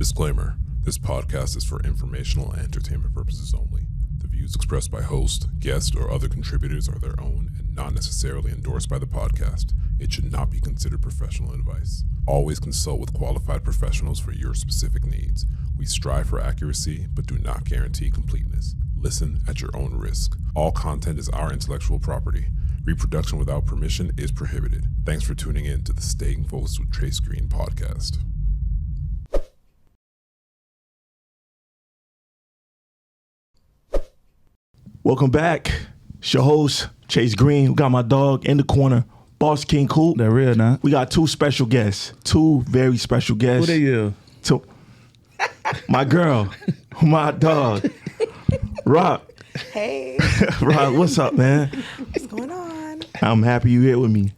Disclaimer: this podcast is for informational and entertainment purposes only. The views expressed by host, guest, or other contributors are their own and not necessarily endorsed by the podcast. It should not be considered professional advice. Always consult with qualified professionals for your specific needs. We strive for accuracy, but do not guarantee completeness. Listen at your own risk. All content is our intellectual property. Reproduction without permission is prohibited. Thanks for tuning in to the Staying Focused with Chace Greene Podcast. Welcome back. It's your host, Chace Greene. We got my dog in the corner, Boss King Coop. That real now. We got two special guests. Two very special guests. Who they you? My girl, my dog, Rock. Hey. Rock, what's up, man? What's going on? I'm happy you here with me.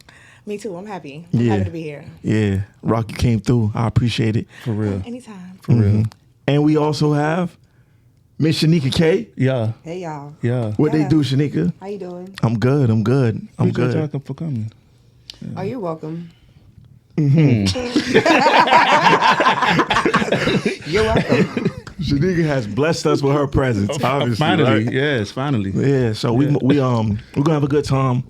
Me too. I'm happy. Yeah. Happy to be here. Yeah. Rock, you came through. I appreciate it. For real. Anytime. For real. And we also have Miss Shanika K. Yeah. Hey, y'all. Yeah. What they Yeah. do, Shanika? How you doing? I'm good. I'm good. I'm Appreciate good. y'all for coming. Oh, you're welcome. Mm-hmm. You're welcome. Shanika has blessed us with her presence, obviously. Finally. right? Yes, finally. Yeah, so we're gonna have a good time.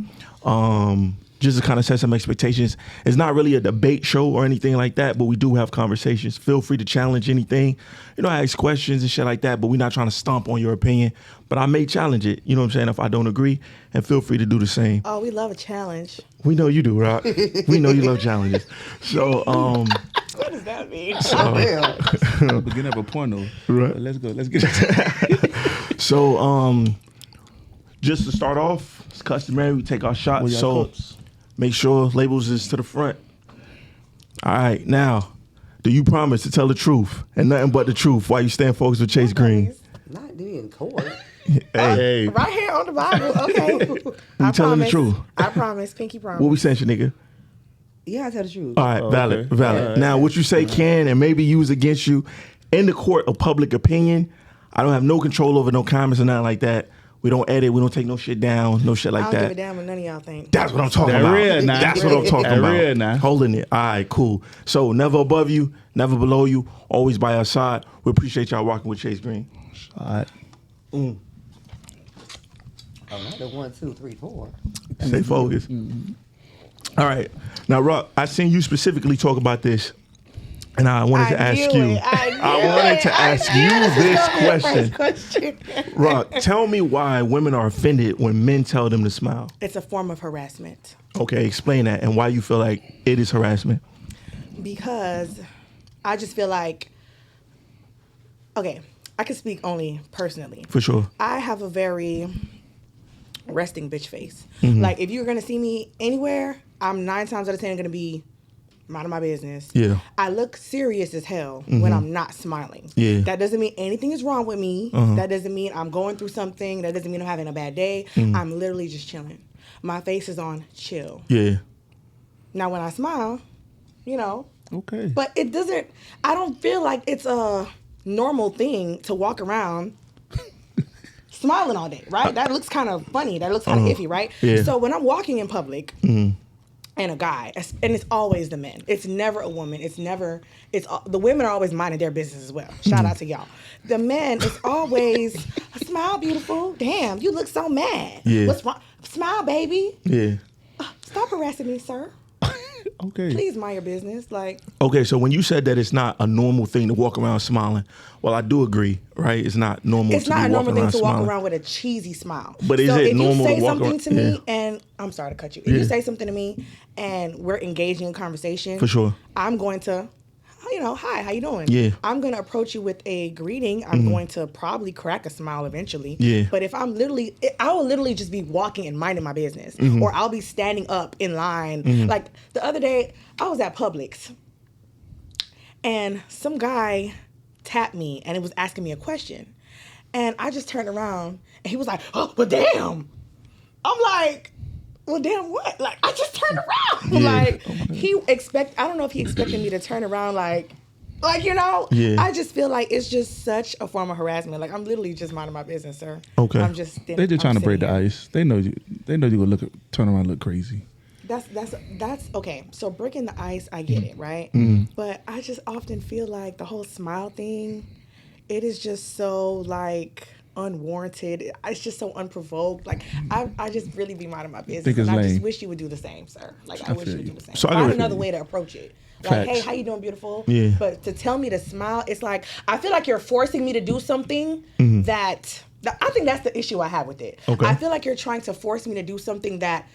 Just to kind of set some expectations. It's not really a debate show or anything like that, but we do have conversations. Feel free to challenge anything. I ask questions and shit like that, but we're not trying to stomp on your opinion. But I may challenge it, you know what I'm saying, if I don't agree, and feel free to do the same. Oh, we love a challenge. We know you do, Rock. We know you love challenges. So, What does that mean? Beginning of a porno. Right. But let's go. Let's get it. So, just to start off, it's customary, we take our shots. Well, y'all So cups. make sure labels is to the front. All right, now, do you promise to tell the truth and nothing but the truth while you stand focused with Chace Greene? Not doing in court. Hey, Right here on the Bible. Okay. You telling the truth? I promise. Pinky promise. what we saying, nigga? Yeah, I tell the truth. All right, valid. okay. All right. Now, what you say can and maybe use against you in the court of public opinion. I don't have no control over no comments or nothing like that. We don't edit. We don't take no shit down. No shit I like don't give a that. damn what none of y'all think. That's what I'm talking That about. real now. That's what I'm talking That about. real now. Holding it. All right, cool. So never above you, never below you, always by our side. We appreciate y'all rocking with Chace Greene. All right. Oh, not the 1, 2, 3, 4. Stay focused. All right. Now, Rock, I seen you specifically talk about this, and I wanted to ask you. I wanted to ask you this question. Rock, tell me why women are offended when men tell them to smile. It's a form of harassment. Okay, explain that and why you feel like it is harassment. Because I just feel like, okay, I can speak only personally. For sure. I have a very resting bitch face. Like, if you're going to see me anywhere, I'm 9 times out of 10 going to be minding my business. Yeah. I look serious as hell when I'm not smiling. Yeah. That doesn't mean anything is wrong with me. That doesn't mean I'm going through something. That doesn't mean I'm having a bad day. I'm literally just chilling. My face is on chill. Yeah. Now, when I smile, Okay. but it doesn't, I don't feel like it's a normal thing to walk around smiling all day, right? That looks kind of funny. That looks kind of iffy, right? Yeah. So when I'm walking in public and a guy, and it's always the men. It's never a woman. The women are always minding their business as well. Shout out to y'all. The men, it's always, smile, beautiful. Damn, you look so mad. Yeah. What's wrong? Smile, baby. Yeah. Stop harassing me, sir. Okay. Please mind your business. Like, Okay, so when you said that it's not a normal thing to walk around smiling, well, I do agree, right? It's not normal it's to not be a normal walking thing around to walk smiling. around with a cheesy smile. But is so it if normal you to say walk something around- to me, yeah. and I'm sorry to cut you. If Yeah. you say something to me and we're engaging in conversation, For sure. I'm going to, hi, how you doing? Yeah. I'm going to approach you with a greeting. I'm going to probably crack a smile eventually. Yeah. But if I will literally just be walking and minding my business, or I'll be standing up in line. Like the other day, I was at Publix, and some guy tapped me and it was asking me a question. And I just turned around and he was like, oh, well, damn. I'm like, well, damn what? Like, I just turned around. Yeah. Like, I don't know if he expected me to turn around like, Yeah. I just feel like it's just such a form of harassment. Like, I'm literally just minding my business, sir. Okay. I'm just They just trying to break the ice. ice. They know you. They know you gonna turn around and look crazy. That's okay. So breaking the ice, I get it, right? But I just often feel like the whole smile thing, it is just so like unwarranted. It's just so unprovoked. Like I just really be minding my business, Think it's and I just lame. wish you would do the same, sir. Like I wish you feel would you. do the same. So I Find gotta- another way to approach it. Like, Facts. hey, how you doing, beautiful? Yeah. But to tell me to smile, it's like I feel like you're forcing me to do something that I think that's the issue I have with it. Okay. I feel like you're trying to force me to do something that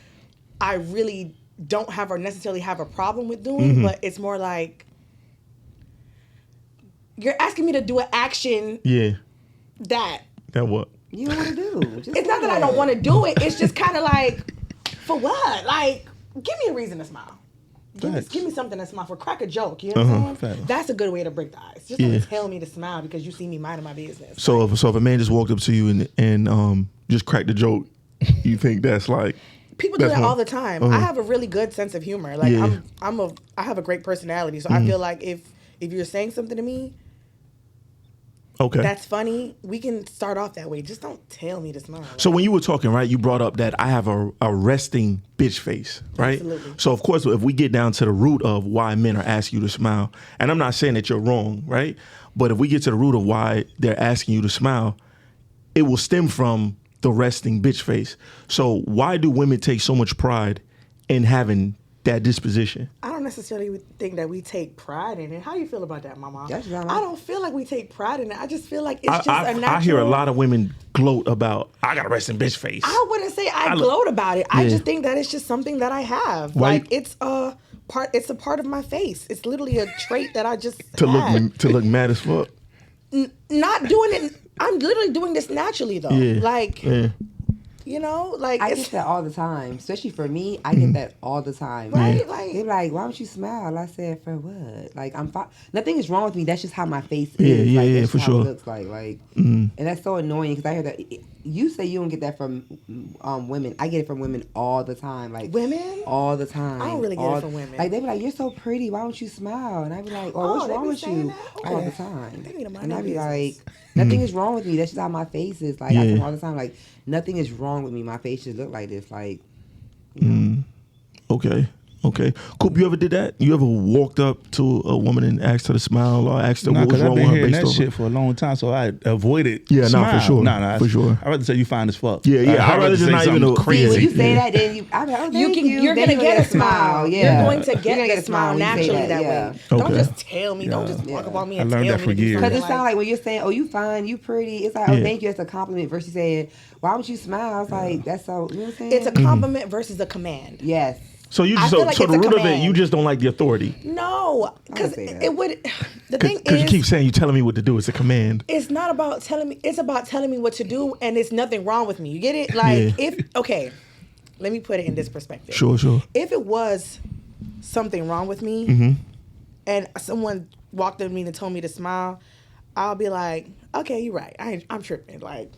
I really don't have or necessarily have a problem with doing, but it's more like you're asking me to do an action Yeah. that That what? You don't want to do. Just it's not that I don't want to do it. It's just kind of like, for what? Like, give me a reason to smile. Facts. Give me something to smile for. Crack a joke. You know what I'm saying? Facts. That's a good way to break the ice. Just don't tell me to smile because you see me minding my business. So if a man just walked up to you and just cracked a joke, you think that's like People do that's that one- all the time. I have a really good sense of humor. Like Yeah. I have a great personality. So I feel like if you're saying something to me okay. that's funny, we can start off that way. Just don't tell me to smile. So when you were talking, right, you brought up that I have a resting bitch face, right? Absolutely. So of course, if we get down to the root of why men are asking you to smile, and I'm not saying that you're wrong, right? But if we get to the root of why they're asking you to smile, it will stem from the resting bitch face. So why do women take so much pride in having that disposition? I don't necessarily think that we take pride in it. How do you feel about that, Mama? That's not I don't feel like we take pride in it. I just feel like it's just a natural. I hear a lot of women gloat about, I got a resting bitch face. I wouldn't say I gloat about it. I just think that it's just something that I have. Why- Like it's a part of my face. It's literally a trait that I just to have. look mad as fuck. Not doing it. I'm literally doing this naturally though. Yeah. Like Yeah. you know, like I it's get that all the time, especially for me. I get that all the time. right. Like They're like, "Why don't you smile?" I said, "For what?" Like I'm fine. Nothing is wrong with me. That's just how my face Yeah, is. yeah, like, yeah, that's for how sure. It looks like, and that's so annoying because I hear that you say you don't get that from women. I get it from women all the time. Like Women? all the time. I don't really get it from women. Like they be like, "You're so pretty. Why don't you smile?" And I be like, "Oh, Oh, what's they wrong be with saying you?" that? All Okay. the time. They need to mind And I their be business. like, "Nothing is wrong with me. That's just how my face is." Like I Yeah. tell them all the time, like nothing is wrong with me. My face just look like this. Like. You know? Okay. Okay. Coop, you ever did that? You ever walked up to a woman and asked her to smile or asked her Nah, what was because I've wrong been with her hearing based that off? shit for a long time, so I avoided. Yeah, nah, smile. for sure. Nah, For sure. I'd rather say you fine as fuck. Yeah, yeah. I'd rather just say not even something know- crazy. Yeah. When you say that, then you, I be like, oh, thank you. you're Then gonna get a smile. Yeah. You're going to You're get gonna the smile when you say naturally that yeah. way. Okay. Don't just tell me. Don't just walk Yeah. up on me I and learned tell that me for to do years. something. Because it sounds like when you're saying, "Oh, you fine, you pretty," it's like, "Oh, Yeah. thank you," as a compliment versus saying, "Why don't you smile?" It's like that's so. You know what I'm saying? it's a compliment versus a command. yes. So you I just feel so, like so it's the a root of it, command. you just don't like the authority. No, because say that. it would. The thing Because you is, keep saying you're telling me what to do. It's a command. it's not about telling me. It's about telling me what to do, and it's nothing wrong with me. You get it? Like Yeah. if okay, let me put it in this perspective. Sure, sure. If it was something wrong with me, Mm-hmm. and someone walked up to me and told me to smile, I'll be like, okay, you're right. I'm tripping. Like,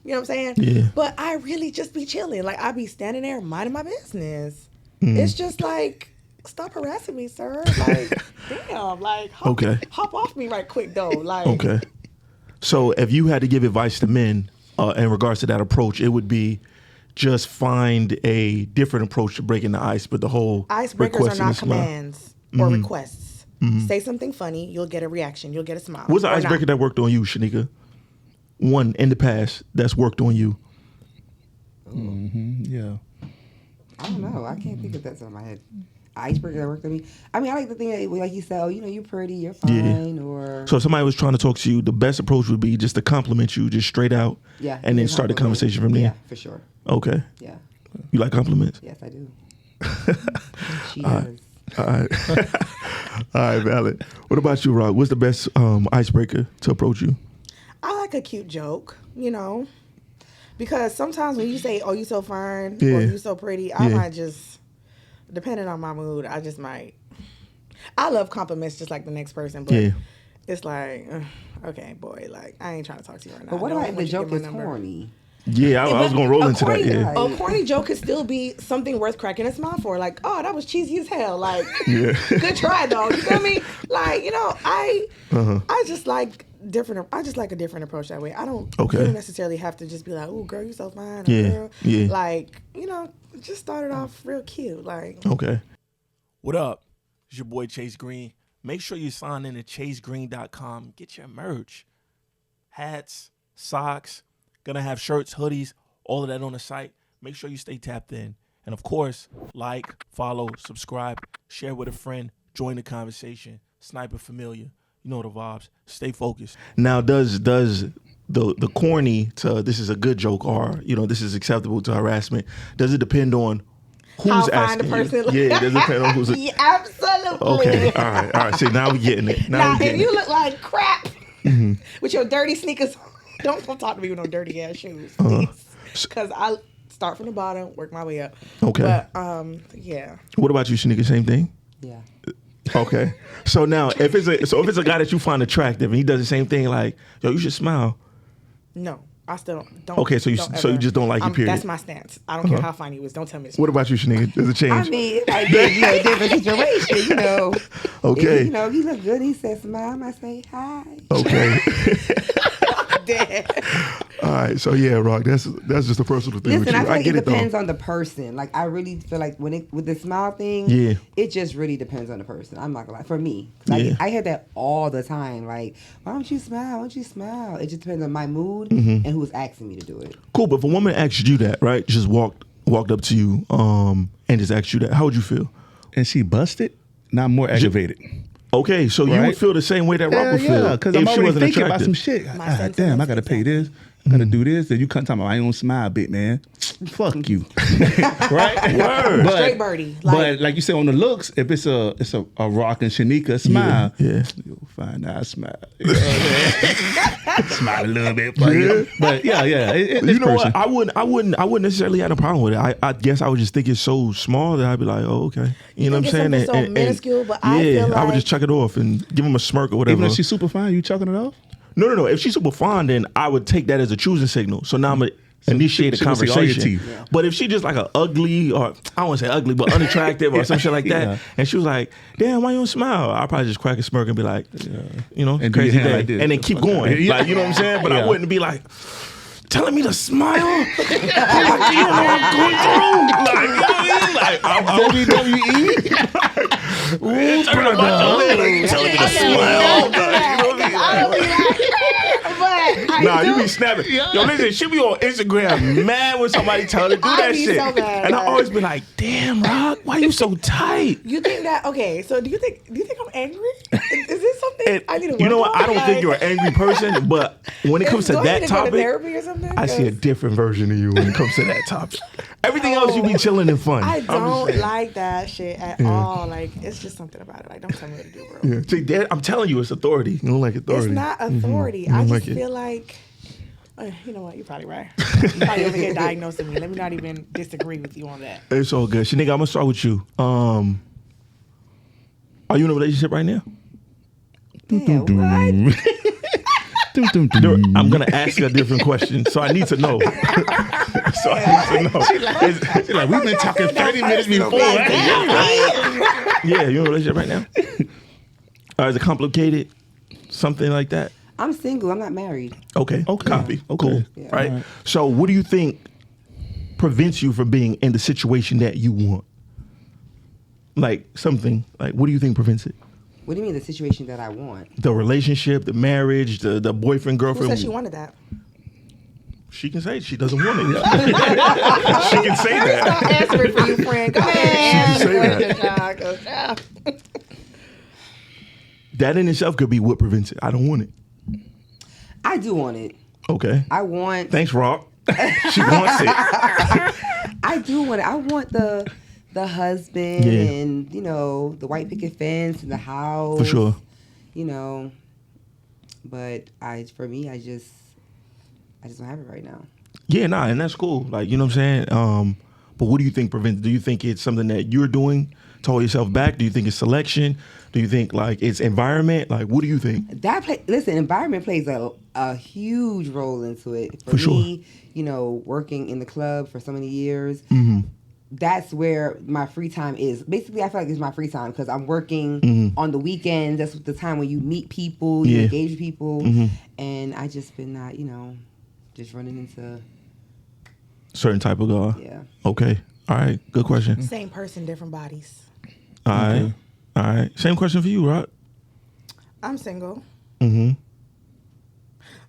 you know what I'm saying? Yeah. But I really just be chilling. Like I be standing there minding my business. Mm. It's just like, stop harassing me, sir. Like, damn. Like, hop off me right quick though. Like, Okay. So if you had to give advice to men in regards to that approach, it would be just find a different approach to breaking the ice, but the whole icebreakers requesting are not a smile. commands or requests. Say something funny, you'll get a reaction. You'll get a smile. What's the Or icebreaker not. that worked on you, Shanika? One in the past that's worked on you. Yeah. I don't know. I can't think of that in my head. Icebreaker that worked on me. I mean, I like the thing that, like you said, "Oh, you know, you're pretty, you're fine," or So if somebody was trying to talk to you, the best approach would be just to compliment you, just straight out, yeah, and then start the compliment. conversation from there. Yeah, for sure. Okay. Yeah. You like compliments? Yes, I do. She does. All right. All right, valid. What about you, Rock? What's the best icebreaker to approach you? I like a cute joke, you know, because sometimes when you say, "Oh, you so fine," Yeah. or "You so pretty," I Yeah. might just, depending on my mood, I just might. I love compliments just like the next person, but Yeah. it's like, okay, boy, like I ain't trying to talk to you right now. But what I don't about if the want you to joke get is my number. corny? Yeah, I was gonna roll into that. Yeah. A corny joke could still be something worth cracking a smile for. Like, oh, that was cheesy as hell. Like, Yeah. good try though. You feel me? Like, I just like different. I just like a different approach that way. I don't really necessarily have to just be like, oh, girl, you so fine. Or, girl. Yeah. Like, just started off real cute. Like, okay. What up? It's your boy Chace Greene. Make sure you sign in to chasegreene.com. Get your merch. Hats, socks, gonna have shirts, hoodies, all of that on the site. Make sure you stay tapped in. And of course, like, follow, subscribe, share with a friend, join the conversation. Sniper familiar. You know the vibes. Stay focused. Now, does the corny to this is a good joke or, this is acceptable to harassment, does it depend on who's how fine asking the person you? Yeah, does it depend on who's yeah, absolutely. Okay, all right. See, now we're getting it. Now if you look like crap with your dirty sneakers, don't come talk to me with no dirty ass shoes, please. Because I start from the bottom, work my way up. Okay. But yeah. What about you, Shanika? Same thing? Yeah. Okay. So now, if it's a guy that you find attractive and he does the same thing, like, yo, you should smile. No, I still don't. Okay, so you just don't like it, period. That's my stance. I don't care how fine he was. Don't tell me to smile. What about you, Shanika? Does it change? I mean, it might be a different situation, Okay. If, he look good, he said smile, I might say hi. Okay. All right, so yeah, Rock, that's just a personal thing. Listen, with you. I feel like it depends though. on the person. Like, I really feel like with the smile thing, it just really depends on the person. I'm not gonna lie. For me, I hear that all the time. Like, why don't you smile? Why don't you smile? It just depends on my mood and who's asking me to do it. Cool, but if a woman asked you that, right, just walked up to you and just asked you that, how would you feel? And she busted, now I'm more aggravated. Okay, so you would feel the same way that Rock would feel. Yeah, because I'm already thinking about some shit. Damn, I got to pay this. I got to do this. Then you come talking about, I ain't gonna smile a bit, man. Fuck you. Right? Word. Straight birdie. But like you said, on the looks, if it's a Rock and Shanika smile, you'll find out I smile. You know what smile a little bit. But yeah. You know what? I wouldn't necessarily have a problem with it. I guess I would just think it's so small that I'd be like, oh, okay. You know what I'm saying? It's so minuscule, but I feel like I would just chuck it off and give him a smirk or whatever. Even if she's super fine, you chucking it off? No. If she's super fine, then I would take that as a choosing signal. So now I'm going to initiate a conversation. But if she just like a ugly, or I don't want to say ugly, but unattractive or some shit like that, and she was like, damn, why you don't smile? I'll probably just crack a smirk and be like, and crazy day. Like and then keep going. Like, you know what I'm saying? But I wouldn't be like, telling me to smile? Like, you know what I'm going through? Like, you know what I mean? Like, WWE? Telling me to smile. Nah, you be snapping. Yo, listen, she be on Instagram mad when somebody tell her to do that shit. So mad, and I always be like, damn, Rock, why you so tight? You think that, okay, so do you think I'm angry? Is this something I need to work on? You know what? I don't think you're an angry person, but when it comes to that topic, therapy or something? I see a different version of you when it comes to that topic. Everything else, you be chilling and fun. I don't like that shit at all. Like, it's just something about it. Like, don't tell me what to do, bro. Yeah. See, I'm telling you, it's authority. You don't like authority. It's not authority. I just feel like, you know what? You're probably right. You're probably over here diagnosing me. Let me not even disagree with you on that. It's all good. Shanika, I'm going to start with you. Are you in a relationship right now? Yeah, what? I'm going to ask you a different question, so I need to know. She's like, we've been talking 30 minutes before. Yeah, you in a relationship right now? Is it complicated? Something like that? I'm single. I'm not married. Okay. Copy. Okay. Cool. Yeah. Right? So what do you think prevents you from being in the situation that you want? Like something, like what do you think prevents it? What do you mean the situation that I want? The relationship, the marriage, the boyfriend, girlfriend. Who said she wanted that? She can say she doesn't want it. She can say that. I'll answer it for you, friend. Go ahead. She can say that. That in itself could be what prevents it. I don't want it. I do want it. Okay. I want. Thanks, Rock. She wants it. I do want it. I want the husband and, the white picket fence and the house. For sure. But for me, I just don't have it right now. Yeah, and that's cool. Like, you know what I'm saying? But what do you think prevents? Do you think it's something that you're doing to hold yourself back? Do you think it's selection? Do you think like it's environment? Like, what do you think? Listen, environment plays a huge role into it. For me, you know, working in the club for so many years, that's where my free time is. Basically, I feel like it's my free time because I'm working on the weekends. That's the time when you meet people, you engage with people, and I just been not, you know, just running into certain type of guy. Yeah. Okay. All right. Good question. Same person, different bodies. All right. All right. Same question for you, Rod. I'm single.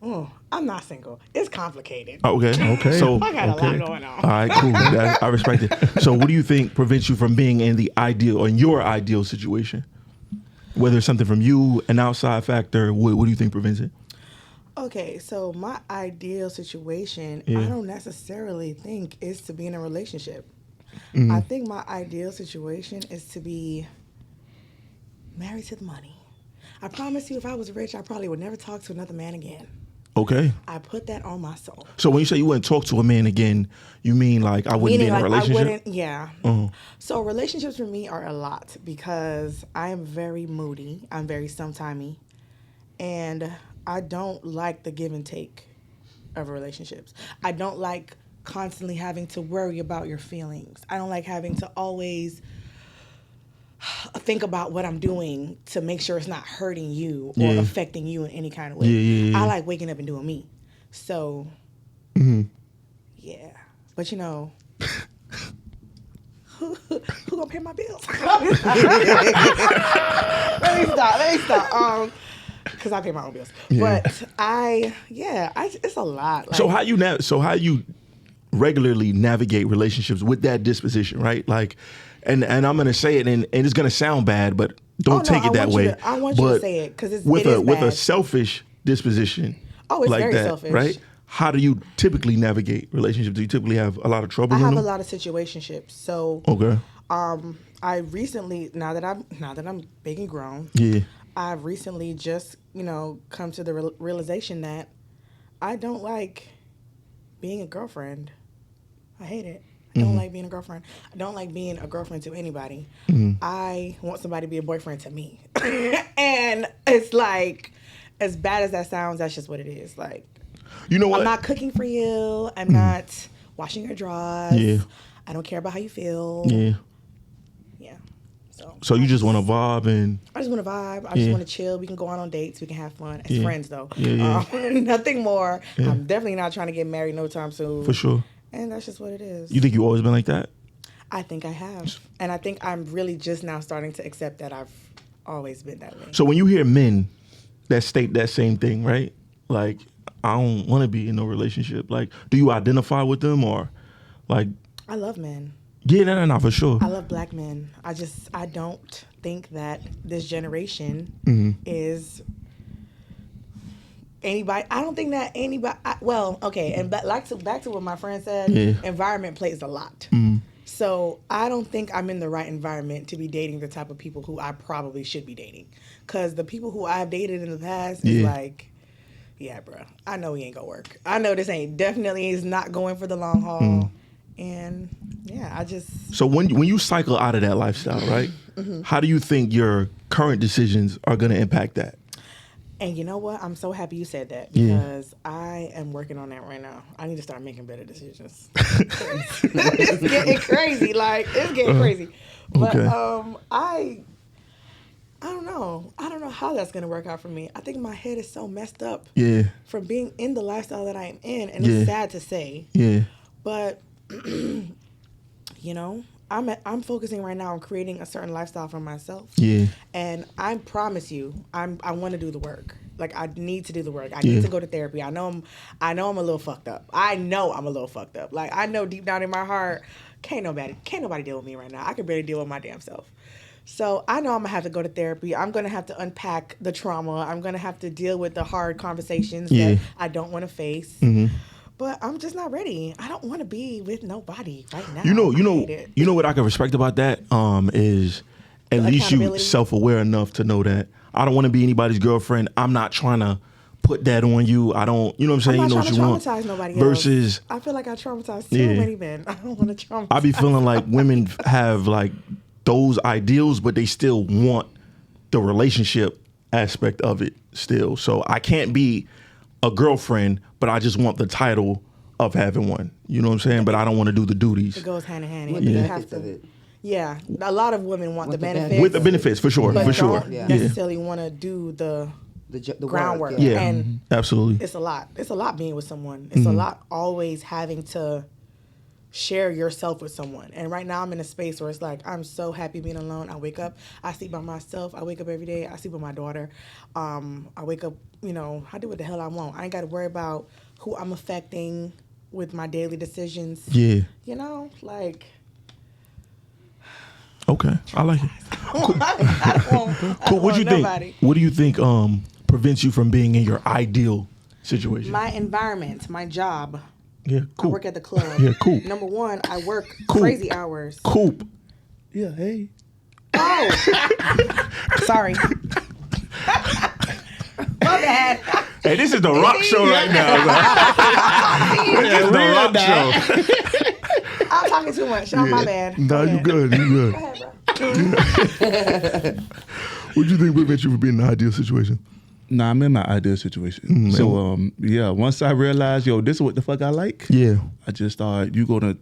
Oh, I'm not single. It's complicated. Okay. So I got a lot going on. All right, cool. I respect it. So what do you think prevents you from being in the ideal or in your ideal situation? Whether it's something from you, an outside factor, what do you think prevents it? Okay, so my ideal situation, I don't necessarily think is to be in a relationship. I think my ideal situation is to be married to the money. I promise you, if I was rich, I probably would never talk to another man again. Okay. I put that on my soul. So when you say you wouldn't talk to a man again, you mean like I wouldn't be in a relationship? So relationships for me are a lot because I am very moody. I'm very sometimey. And I don't like the give and take of relationships. I don't like constantly having to worry about your feelings. I don't like having to always think about what I'm doing to make sure it's not hurting you or affecting you in any kind of way. I like waking up and doing me. So, yeah. But you know, who gonna pay my bills? Let me stop. Because I pay my own bills. But it's a lot. Like, so how you regularly navigate relationships with that disposition, right? Like, and I'm gonna say it, and it's gonna sound bad, but don't take it that way. I want you to say it because it's with a selfish disposition. Oh, it's like very that, selfish, right? How do you typically navigate relationships? Do you typically have a lot of trouble? I have a lot of situationships. So okay. I recently, now that I'm big and grown, I've recently just come to the realization that I don't like being a girlfriend. I hate it. I don't like being a girlfriend. I don't like being a girlfriend to anybody. I want somebody to be a boyfriend to me. And it's like, as bad as that sounds, that's just what it is. Like, you know what? I'm not cooking for you. I'm not washing your drawers. I don't care about how you feel. Yeah. So you just want to vibe and... I just want to vibe. I just want to chill. We can go out on dates. We can have fun. As friends, though. Nothing more. I'm definitely not trying to get married no time soon. For sure. And that's just what it is. You think you've always been like that? I think I have. And I think I'm really just now starting to accept that I've always been that way. So when you hear men that state that same thing, right? Like, I don't want to be in no relationship. Like, do you identify with them or like... I love men. Yeah, no, for sure. I love black men. I don't think that this generation is... anybody. I don't think that anybody. And back to what my friend said. Environment plays a lot. So I don't think I'm in the right environment to be dating the type of people who I probably should be dating. Because the people who I've dated in the past is like, yeah, bro, I know we ain't gonna work. I know this definitely is not going for the long haul. And I just. So when you cycle out of that lifestyle, right? How do you think your current decisions are gonna impact that? And you know what? I'm so happy you said that because I am working on that right now. I need to start making better decisions. It's getting crazy. Like, it's getting crazy. But I don't know. I don't know how that's going to work out for me. I think my head is so messed up from being in the lifestyle that I am in. And it's sad to say. But, I'm focusing right now on creating a certain lifestyle for myself. And I promise you, I want to do the work. Like, I need to do the work. I need to go to therapy. I know I'm a little fucked up. I know I'm a little fucked up. Like, I know deep down in my heart, can't nobody deal with me right now. I can barely deal with my damn self. So I know I'm gonna have to go to therapy. I'm gonna have to unpack the trauma. I'm gonna have to deal with the hard conversations that I don't want to face. But I'm just not ready. I don't want to be with nobody right now. You know what I can respect about that is at least you self-aware enough to know that I don't want to be anybody's girlfriend. I'm not trying to put that on you. I don't, you know what I'm saying? I'm You not know trying what to you traumatize want. nobody else. Versus, I feel like I traumatized so many men. I don't want to traumatize. I be feeling like women have like those ideals, but they still want the relationship aspect of it still. So I can't be a girlfriend, but I just want the title of having one. You know what I'm saying? But I don't want to do the duties. It goes hand in hand. With the benefits of it. Yeah, a lot of women want the benefits. With the benefits, for sure, but for sure. don't necessarily want to do the groundwork. Yeah, and absolutely. It's a lot. It's a lot being with someone. It's a lot always having to share yourself with someone. And right now I'm in a space where it's like, I'm so happy being alone. I wake up, I sleep by myself. I wake up every day. I sleep with my daughter. I wake up, you know, I do what the hell I want. I ain't got to worry about who I'm affecting with my daily decisions. Yeah. You know, like. Okay, I like it. Cool. Cool. What do you think? What do you think prevents you from being in your ideal situation? My environment, my job. Yeah, cool. I work at the club. Yeah, cool. Number one, I work Cool. crazy hours. Coop. Yeah, hey. Oh, sorry. My bad. Hey, this is the rock show right now. This is the rock show. I'm talking too much. Oh, my bad. No, you good. You good. Go ahead, bro. What do you think prevents you from being in an ideal situation? Nah, I'm in my ideal situation. So, once I realized, this is what the fuck I like. Yeah. I just thought, you gonna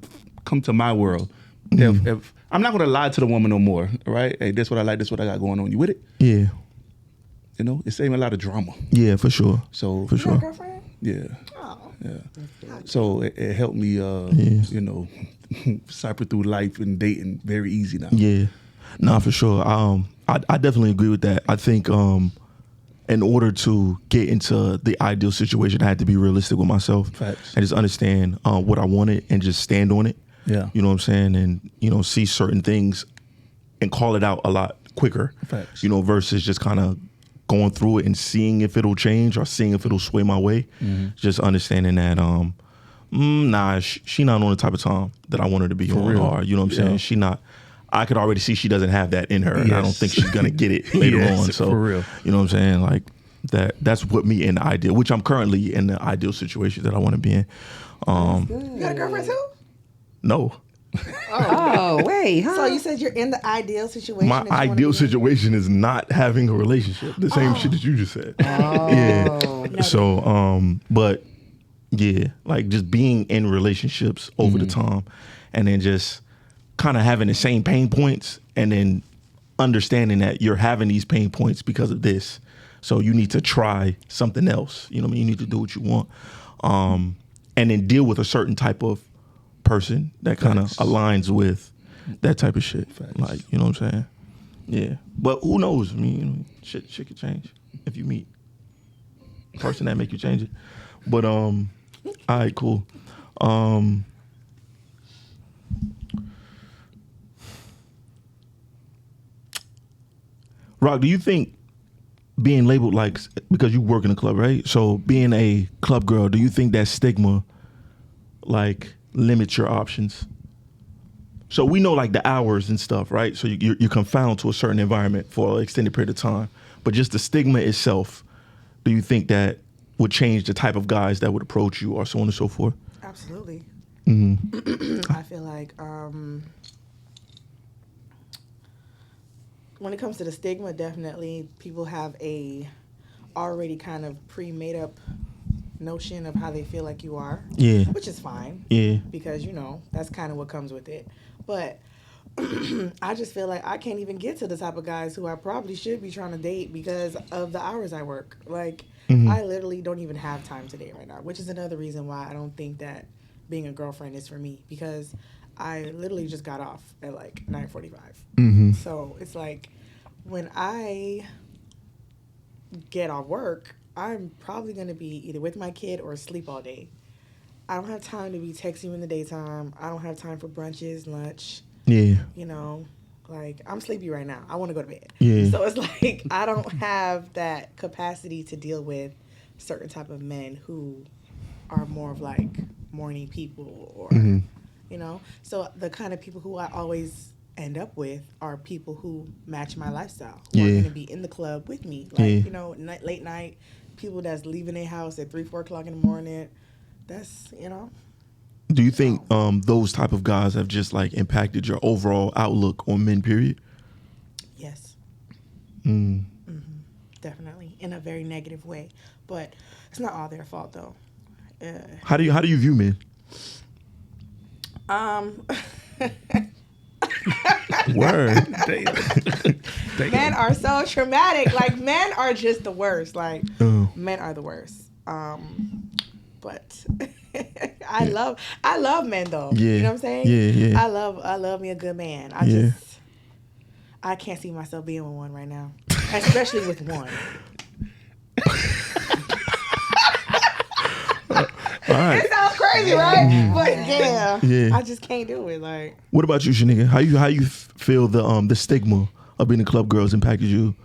come to my world. If I'm not gonna lie to the woman no more, right? Hey, this what I like, this what I got going on. You with it? Yeah. You know, it's saving a lot of drama. Yeah, for sure. So For You got a sure. girlfriend? yeah, Oh. yeah. So it helped me, cycle through life and dating very easy now. Yeah. Nah, for sure. I definitely agree with that. I think in order to get into the ideal situation, I had to be realistic with myself. Facts. And just understand what I wanted and just stand on it. Yeah. You know what I'm saying? And, see certain things and call it out a lot quicker. Facts. Versus just kind of going through it and seeing if it'll change or seeing if it'll sway my way. Just understanding that, she not on the type of time that I want her to be on. real. Or, you know what I'm saying? Yeah. She not. I could already see she doesn't have that in her, and I don't think she's gonna get it later Yes, on. So, for real. you know what I'm saying? Like that's put me in the ideal, which I'm currently in the ideal situation that I want to be in. You got a girlfriend too? No, Oh, wait, huh? So you said you're in the ideal situation. my that you wanna ideal be in? situation is not having a relationship. The same shit that you just said. Yeah. No. So, but yeah, like just being in relationships over the time, and then just kind of having the same pain points, and then understanding that you're having these pain points because of this. So you need to try something else. You know what I mean? You need to do what you want, and then deal with a certain type of person that kind of aligns with that type of shit. Like, you know what I'm saying? Yeah. But who knows? I mean, shit could change if you meet a person that make you change it. But all right, cool. Rock, do you think being labeled like, because you work in a club, right? So being a club girl, do you think that stigma like limits your options? So we know like the hours and stuff, right? So you're confined to a certain environment for an extended period of time. But just the stigma itself, do you think that would change the type of guys that would approach you or so on and so forth? Absolutely. Mm-hmm. I feel like when it comes to the stigma, definitely people have a already kind of pre-made up notion of how they feel like you are. Yeah. Which is fine. Yeah. Because, that's kind of what comes with it. But I just feel like I can't even get to the type of guys who I probably should be trying to date because of the hours I work. Like, I literally don't even have time to date right now, which is another reason why I don't think that being a girlfriend is for me, because I literally just got off at like 9:45. Mm-hmm. So it's like when I get off work, I'm probably going to be either with my kid or asleep all day. I don't have time to be texting you in the daytime. I don't have time for brunches, lunch. Yeah. Like I'm sleepy right now. I want to go to bed. Yeah. So it's like I don't have that capacity to deal with certain type of men who are more of like morning people or, So the kind of people who I always end up with are people who match my lifestyle, who are going to be in the club with me. Like, late night, people that's leaving their house at 3, 4 o'clock in the morning. That's, Do you think those type of guys have just like impacted your overall outlook on men, period? Yes. Mm. Mm-hmm. Definitely. In a very negative way. But it's not all their fault, though. How do you view men? Word. Men are so traumatic. Like, men are just the worst. Like, men are the worst. But I love men though. Yeah. You know what I'm saying? Yeah. I love me a good man. I can't see myself being with one right now, especially with one. All right. It sounds crazy, right? But Yeah. I just can't do it. Like, what about you, Shanika? How you feel the stigma of being a club girl has impacted you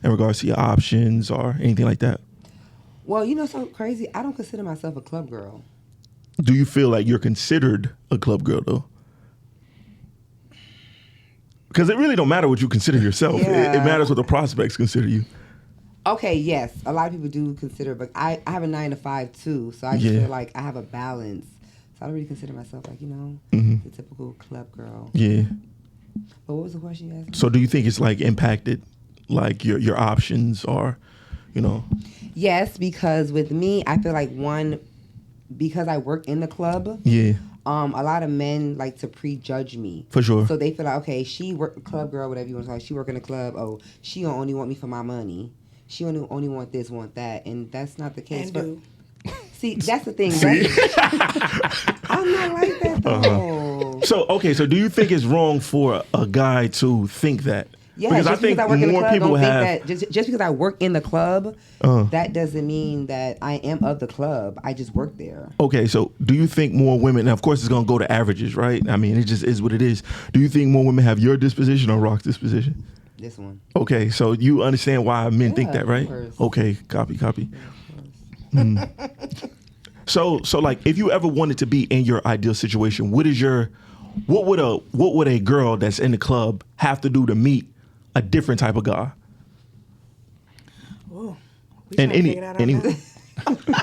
in regards to your options or anything like that? Well, so crazy. I don't consider myself a club girl. Do you feel like you're considered a club girl though? Because it really don't matter what you consider yourself. Yeah. It matters what the prospects consider you. Okay, yes. A lot of people do consider, but I have a 9 to 5 too, so I just feel like I have a balance. So I don't really consider myself like, the typical club girl. Yeah. But what was the question you asked me? So do you think it's like impacted like your options or, Yes, because with me, I feel like because I work in the club. Yeah. A lot of men like to prejudge me. For sure. So they feel like, okay, she work club girl, whatever you want to call it. She work in the club. Oh, she only want me for my money. She only want this, want that, and that's not the case. See, that's the thing. I'm not like that though. So do you think it's wrong for a guy to think that? Yeah, because I think more people have. Just because I work in the club, that doesn't mean that I am of the club. I just work there. Okay, so do you think more women? Now, of course, it's gonna go to averages, right? I mean, it just is what it is. Do you think more women have your disposition or Rock's disposition? This one. Okay, so you understand why men think that, right? Okay, copy. So like, if you ever wanted to be in your ideal situation, what would a girl that's in the club have to do to meet a different type of guy? Ooh, and any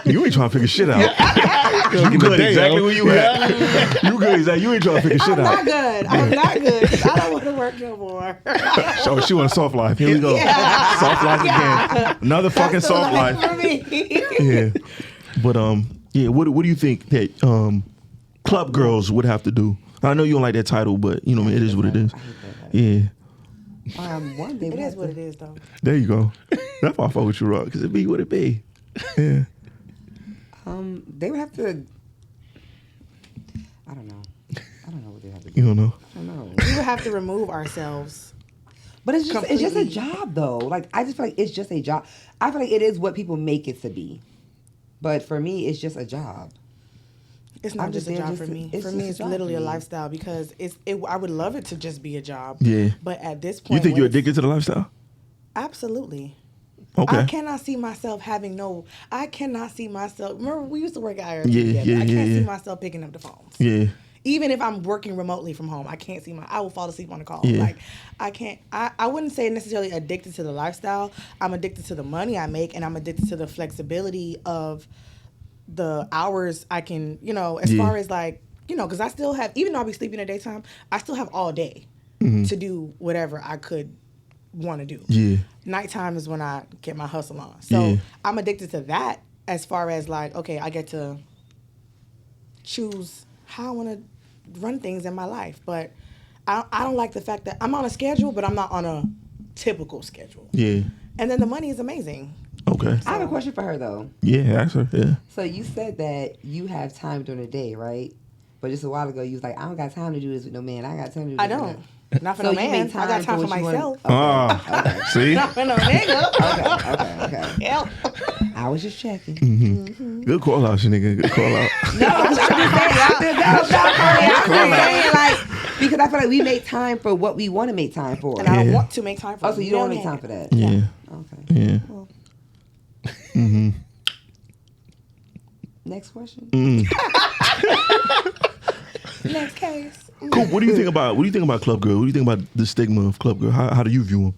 you ain't trying to figure shit out. You good exactly where you at. You good exactly. You ain't trying to figure shit out. I'm not good because I don't want to work no more. So she want a soft life. Here we go. Yeah. Soft life again. Another fucking soft life. For me. Yeah. But what do you think that club girls would have to do? I know you don't like that title, but it is what it is. Yeah. One day it is what it is, though. There you go. That's why I fuck with you, Rock, because it be what it be. Yeah. They would have to. I don't know what they have to do. You don't know? I don't know. We would have to remove ourselves. But it's just a job, though. Like, I just feel like it's just a job. I feel like it is what people make it to be. But for me, it's just a job. It's not just a job for me. For me, it's literally a lifestyle because I would love it to just be a job. Yeah. But at this point, you think you're addicted to the lifestyle? Absolutely. Okay. I cannot see myself remember we used to work at IRS together. I can't see myself picking up the phones. Yeah. Even if I'm working remotely from home, I can't see I will fall asleep on the call. Yeah. Like, I can't, I wouldn't say necessarily addicted to the lifestyle. I'm addicted to the money I make, and I'm addicted to the flexibility of the hours I can, as far as like, because I still have, even though I'll be sleeping in the daytime, I still have all day to do whatever I could want to do. Yeah. Nighttime is when I get my hustle on. So I'm addicted to that as far as like, okay, I get to choose how I want to run things in my life. But I don't like the fact that I'm on a schedule, but I'm not on a typical schedule. Yeah. And then the money is amazing. Okay. I have a question for her, though. Yeah, ask her. Yeah. So you said that you have time during the day, right? But just a while ago, you was like, I don't got time to do this with no man. I got time to do this. I don't. Not for no man. I got time for myself. Okay. See? Not for no nigga. Okay. Yep. I was just checking. Mm-hmm. Good call out, nigga. Good call out. No, I'm just saying, like, because I feel like we make time for what we want to make time for. And I don't want to make time for it. Oh, so you don't want to make time for that? Yeah. Okay. Yeah. Well. Mm-hmm. Next question. Next case. Cool. What do you think about club girl? What do you think about the stigma of club girl? How do you view them?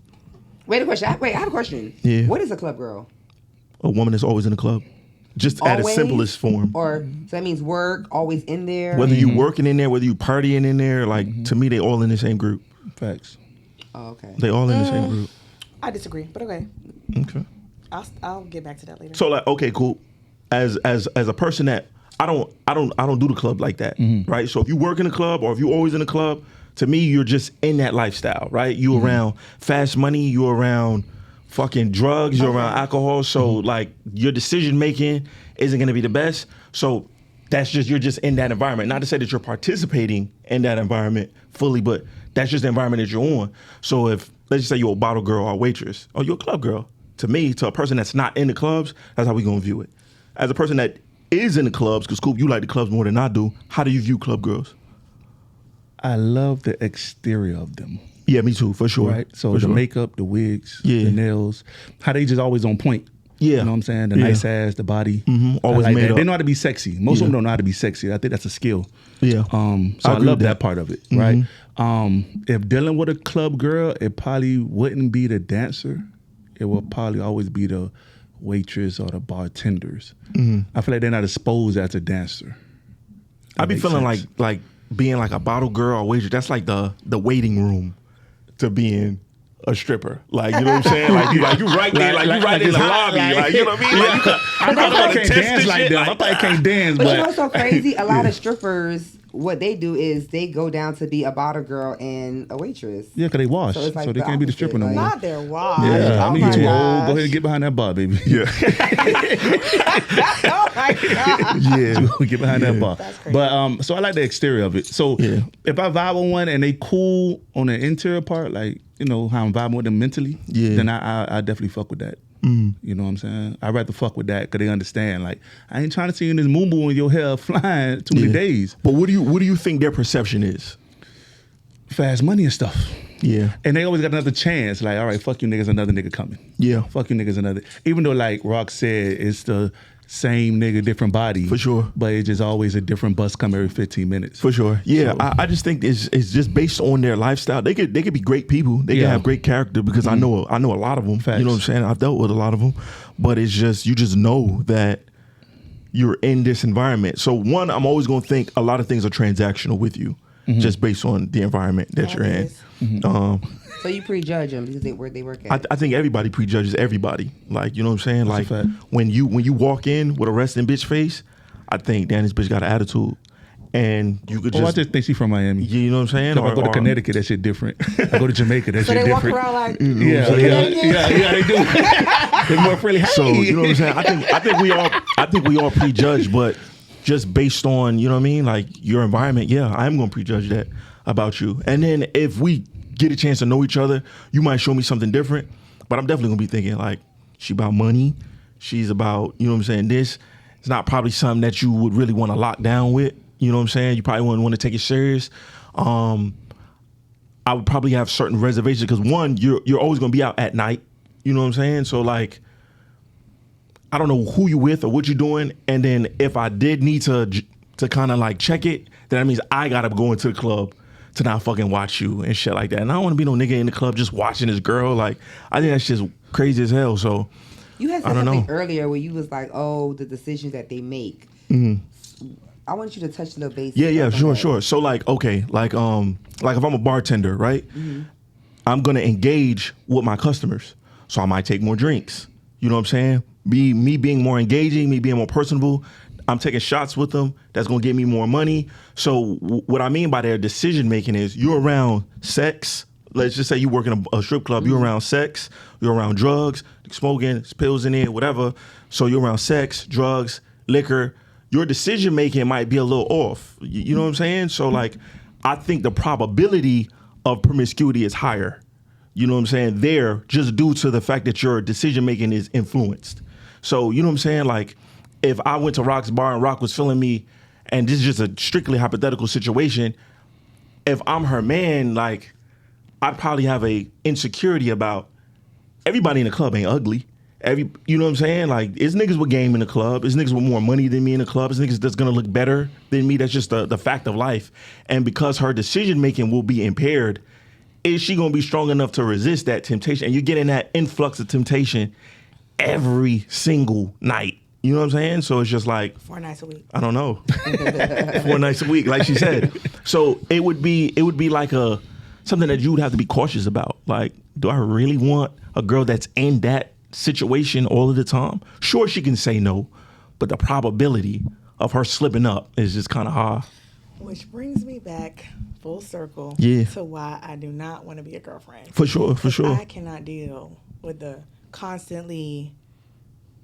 Wait, I have a question. Yeah. What is a club girl? A woman that's always in the club. Just at its simplest form. Or so that means work, always in there. Whether you working in there, whether you partying in there, like to me, they all in the same group. Facts. Oh, okay. They all in the same group. I disagree, but okay. Okay. I'll get back to that later. So like, okay, cool. As a person that I don't do the club like that, right? So if you work in a club or if you always in a club, to me, you're just in that lifestyle, right? You around fast money, you around fucking drugs, you're around alcohol. So like your decision making isn't gonna be the best. So that's just, you're just in that environment. Not to say that you're participating in that environment fully, but that's just the environment that you're on. So if, let's just say you're a bottle girl or a waitress, or you're a club girl, to me, to a person that's not in the clubs, that's how we gonna view it. As a person that is in the clubs, because Scoop, you like the clubs more than I do, how do you view club girls? I love the exterior of them. Yeah, me too, for sure. Right? So for the sure. makeup, the wigs, the nails, how they just always on point. Yeah. You know what I'm saying? The nice ass, the body. Always I like made that. up. They know how to be sexy. Most of them don't know how to be sexy. I think that's a skill. Yeah. So I agree love with that part of it, right? If dealing with a club girl, it probably wouldn't be the dancer. It would probably always be the waitress or the bartenders. I feel like they're not exposed as a dancer. I be feeling like being like a bottle girl or waitress, that's like the waiting room to being a stripper. Like, you know what I'm saying? Like you right there, like you right in the lobby. Like, you know what I mean? Like, I probably can't dance like them. I probably can't dance, But you know what's so crazy? A lot of strippers, what they do is they go down to be a bottle girl and a waitress. Yeah, because they wash. So So, it's like they the can't be the opposite, stripper no like- more. Not their wives. Yeah, I Oh mean, my you too old. gosh. Go ahead and get behind that bar, baby. Yeah. Oh my god. Yeah. Get behind that bar. That's crazy. But so I like the exterior of it. So Yeah. if I vibe with one and they cool on the interior part, like, you know, how I'm vibing with them mentally, then I definitely fuck with that. You know what I'm saying? I'd rather fuck with that because they understand. Like, I ain't trying to see you in this moo and your hair flying too many days. But what do you think their perception is? Fast money and stuff. Yeah. And they always got another chance. Like, all right, fuck you niggas, another nigga coming. Yeah. Fuck you niggas, another. Even though, like Rock said, it's the same nigga, different body. For sure. But it's just always a different bus come every 15 minutes. For sure. Yeah. So- I just think it's just based on their lifestyle. They could be great people. They could have great character because I know a lot of them. Facts. You know what I'm saying? I've dealt with a lot of them. But it's just, you just know that you're in this environment. So one, I'm always going to think a lot of things are transactional with you just based on the environment that you're in. So you prejudge them because where they work at. I think everybody prejudges everybody. Like, you know what I'm saying? That's a Like fact. when you walk in with a resting bitch face, I think, damn, this bitch got an attitude. And you could Oh, I just, just think she's from Miami. you know what I'm saying? If I go to Connecticut, that shit different. I go to Jamaica, that So shit they walk different. around like, Yeah, they do. They're more friendly. Hey. So you know what I'm saying? I think we all prejudge, but just based on, you know what I mean, like your environment, yeah, I'm gonna prejudge that about you. And then if we get a chance to know each other, you might show me something different. But I'm definitely gonna be thinking like, she about money, she's about, you know what I'm saying, this. It's not probably something that you would really want to lock down with. You know what I'm saying? You probably wouldn't want to take it serious. I would probably have certain reservations because one, you're always gonna be out at night. You know what I'm saying? So like, I don't know who you with or what you're doing. And then if I did need to kind of like check it, then that means I gotta go into the club to not fucking watch you and shit like that. And I don't want to be no nigga in the club just watching this girl. Like, I think that's just crazy as hell. So You had I said don't something know. earlier where you was like, oh, the decisions that they make. I want you to touch the base. yeah, sure. So like, okay, like if I'm a bartender, right? I'm gonna engage with my customers. So I might take more drinks. You know what I'm saying? Me being more engaging, me being more personable. I'm taking shots with them. That's gonna get me more money. So what I mean by their decision making is you're around sex. Let's just say you work in a strip club. You're around sex. You're around drugs, smoking, pills in there, whatever. So you're around sex, drugs, liquor. Your decision making might be a little off. You know what I'm saying? So like, I think the probability of promiscuity is higher. You know what I'm saying? There, just due to the fact that your decision making is influenced. So you know what I'm saying? Like, if I went to Rock's bar and Rock was feeling me, and this is just a strictly hypothetical situation, if I'm her man, like, I'd probably have a insecurity about everybody in the club ain't ugly. You know what I'm saying? Like, it's niggas with game in the club. It's niggas with more money than me in the club. It's niggas that's gonna look better than me. That's just the fact of life. And because her decision making will be impaired, is she gonna be strong enough to resist that temptation? And you're getting that influx of temptation every single night. You know what I'm saying? So it's just like 4 nights a week. I don't know. 4 nights a week, like she said. So it would be like something that you would have to be cautious about. Like, do I really want a girl that's in that situation all of the time? Sure, she can say no, but the probability of her slipping up is just kind of high. Which brings me back full circle to why I do not want to be a girlfriend. For sure. I cannot deal with the constantly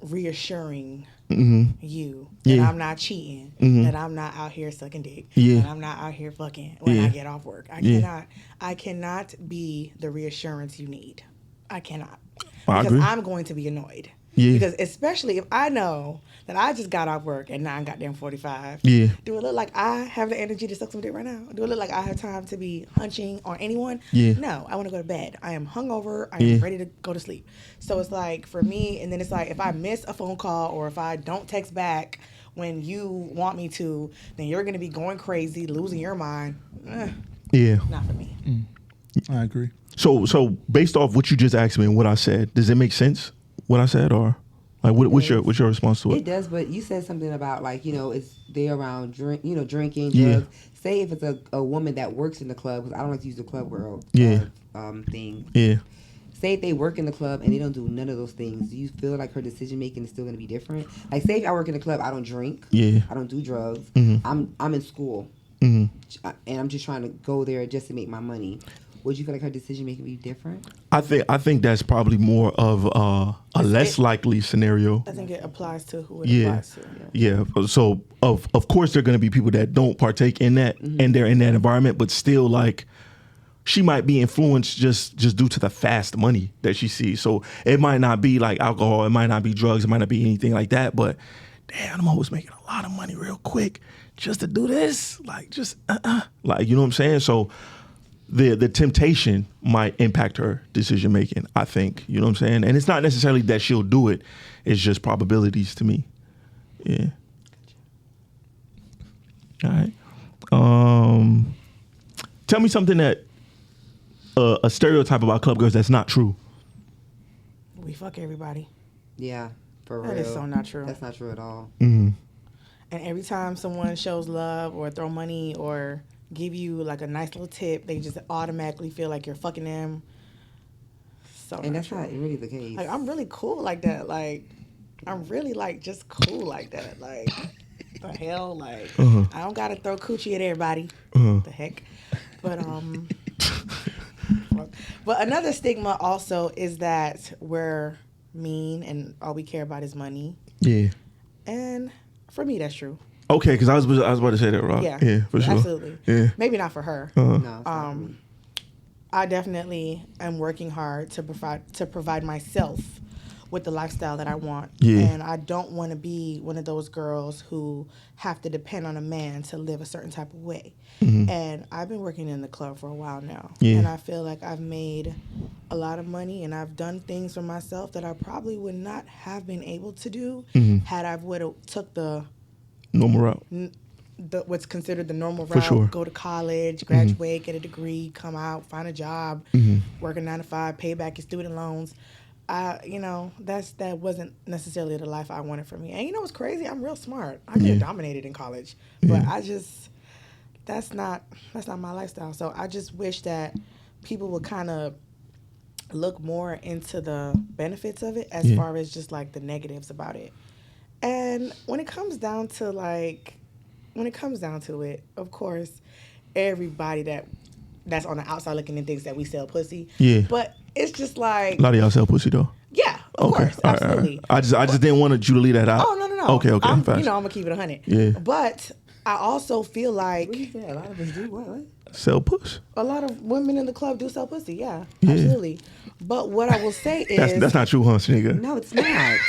reassuring you that I'm not cheating, that I'm not out here sucking dick, that I'm not out here fucking when I get off work. I cannot be the reassurance you need. I cannot. Because I'm going to be annoyed. Yeah. Because especially if I know that I just got off work at 9:45. Yeah. Do it look like I have the energy to suck some dick right now? Do it look like I have time to be hunching on anyone? Yeah. No, I want to go to bed. I am hungover. I am ready to go to sleep. So it's like for me, and then it's like if I miss a phone call or if I don't text back when you want me to, then you're going to be going crazy, losing your mind. Not for me. I agree. So based off what you just asked me and what I said, does it make sense what I said, or like what's your response to it? It does, but you said something about like it's they're around drinking, drugs. Say if it's a woman that works in the club, because I don't like to use the club world thing. Yeah. Say if they work in the club and they don't do none of those things, do you feel like her decision making is still going to be different? Like say if I work in the club, I don't drink. Yeah. I don't do drugs. I'm in school, and I'm just trying to go there just to make my money. Would you feel like her decision making be different? I think that's probably more of a less likely scenario. I think it applies to who it applies to. Yeah. So of course there are going to be people that don't partake in that and they're in that environment, but still like she might be influenced just due to the fast money that she sees. So it might not be like alcohol, it might not be drugs, it might not be anything like that, but damn, I'm always making a lot of money real quick just to do this. Like just like, you know what I'm saying? So the temptation might impact her decision making, I think. You know what I'm saying? And it's not necessarily that she'll do it. It's just probabilities to me. Yeah. All right. Tell me something that a stereotype about club girls that's not true. We fuck everybody. Yeah, for real. That is so not true. That's not true at all. And every time someone shows love or throw money or give you like a nice little tip, they just automatically feel like you're fucking them. So and that's not really the case. Like I'm really cool like that. Like I'm really like just cool like that. Like the hell, like I don't gotta throw coochie at everybody. The heck, but but another stigma also is that we're mean and all we care about is money. Yeah, and for me that's true. Okay, because I was about to say that, Rob. Yeah, for sure. Absolutely. Yeah. Maybe not for her. No. I definitely am working hard to provide myself with the lifestyle that I want. Yeah. And I don't want to be one of those girls who have to depend on a man to live a certain type of way. And I've been working in the club for a while now. Yeah. And I feel like I've made a lot of money and I've done things for myself that I probably would not have been able to do had I would have took the normal route. What's considered the normal route. For sure. Go to college, graduate, get a degree, come out, find a job, work a 9 to 5, pay back your student loans. That wasn't necessarily the life I wanted for me. And you know what's crazy? I'm real smart. I could have dominated in college, but that's not my lifestyle. So I just wish that people would kind of look more into the benefits of it as far as just like the negatives about it. And when it comes down to it, of course, everybody that's on the outside looking in thinks that we sell pussy. Yeah. But it's just like a lot of y'all sell pussy though. Yeah, of course, absolutely. All right. I just didn't want you to leave that out. Oh no. Okay. I'm gonna keep it 100. Yeah. But I also feel like what you say? A lot of us do what? Sell pussy. A lot of women in the club do sell pussy. Yeah. Absolutely. But what I will say is that's not true, huh, Shanika? No, it's not.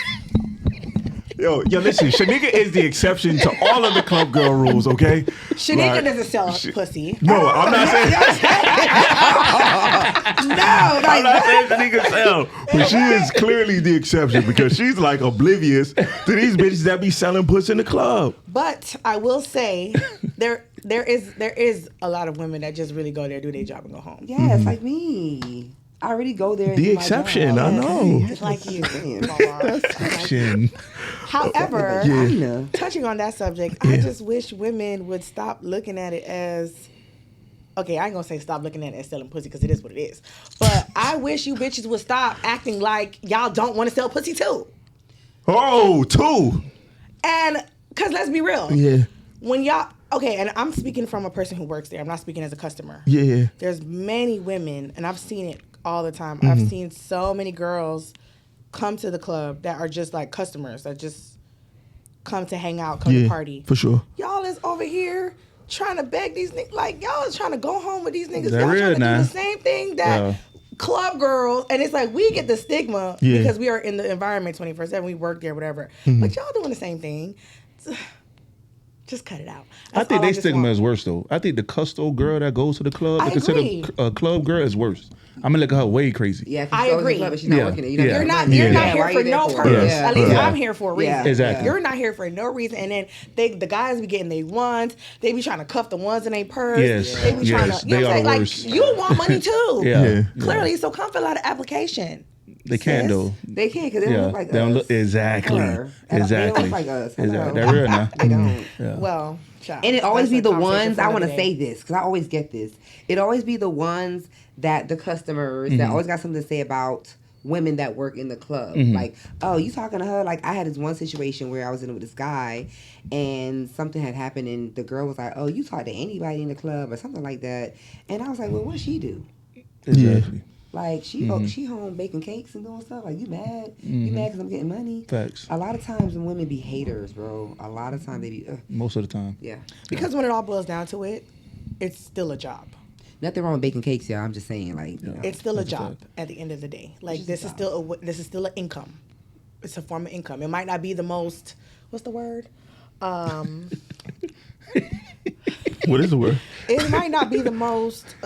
Yo, listen, Shanika is the exception to all of the club girl rules, okay? Shanika doesn't sell pussy. No, I'm not saying I'm not saying Shanika sell, but she is clearly the exception because she's like oblivious to these bitches that be selling pussy in the club. But I will say there is a lot of women that just really go there, do their job, and go home. Yeah, it's like me. I really go there. And the do my exception, job. I know. It's like you. Exception. However, touching on that subject, I just wish women would stop looking at it as. Okay, I ain't gonna say stop looking at it as selling pussy because it is what it is. But I wish you bitches would stop acting like y'all don't want to sell pussy too. Oh, too. And because let's be real. Yeah. When y'all, okay, and I'm speaking from a person who works there. I'm not speaking as a customer. Yeah. There's many women, and I've seen it all the time. I've seen so many girls come to the club that are just like customers that just come to hang out, come to party. For sure. Y'all is over here trying to beg these niggas, like y'all is trying to go home with these niggas. That Y'all real trying to now. do the same thing that club girls, and it's like we get the stigma because we are in the environment 24/7. We work there, whatever. But y'all doing the same thing. Just cut it out. I think they stigma is worse though. I think the custo girl that goes to the club, I agree. a club girl is worse. I'm gonna look at her way crazy. Yeah, I agree. Club, but she's not working there. You're not here for no purpose. At least I'm here for a reason. Yeah. Exactly. You're not here for no reason. And then the guys be getting they ones. They be trying to cuff the ones in their purse. Yes. They be trying to. You know what I'm saying? Worst. Like you want money too. Yeah. Clearly, so come fill out an application. They can't though. They can't because they don't look like they us. don't look exactly. They don't look like us. Exactly. They're real now. They don't. Yeah. Well, child, And it always that's be a the conversation ones, for I another want to day. say this, because I always get this. It always be the ones that the customers that always got something to say about women that work in the club. Like, oh, you talking to her? Like, I had this one situation where I was in it with this guy, and something had happened, and the girl was like, oh, you talk to anybody in the club or something like that. And I was like, well, what she do? Exactly. Like, she home baking cakes and doing stuff. Like, you mad? You mad because I'm getting money? Facts. A lot of times when women be haters, bro, a lot of times they be, Most of the time. yeah. Because when it all boils down to it, it's still a job. Nothing wrong with baking cakes, y'all. I'm just saying, like, you know. It's still a That's a job fact. at the end of the day. Like Just this a is job. this is still an income. It's a form of income. It might not be the most. What's the word? What is the word? It might not be the most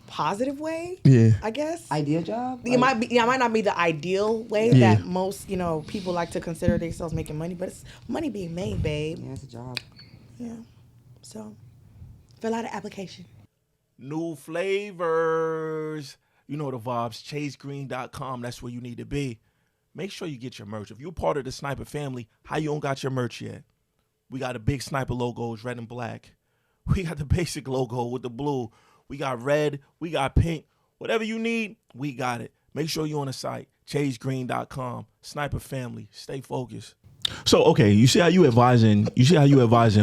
positive way. Yeah. I guess. Ideal job? It might be. Yeah, it might not be the ideal way Yeah. that most people like to consider themselves making money, but it's money being made, babe. Yeah, it's a job. Yeah. So, fill out an application. New flavors. You know the vibes. ChaceGreene.com. That's where you need to be. Make sure you get your merch. If you're part of the Sniper family, how you don't got your merch yet? We got the big Sniper logos, red and black. We got the basic logo with the blue. We got red. We got pink. Whatever you need, we got it. Make sure you're on the site. ChaceGreene.com. Sniper family. Stay focused. So, okay, you see how you advising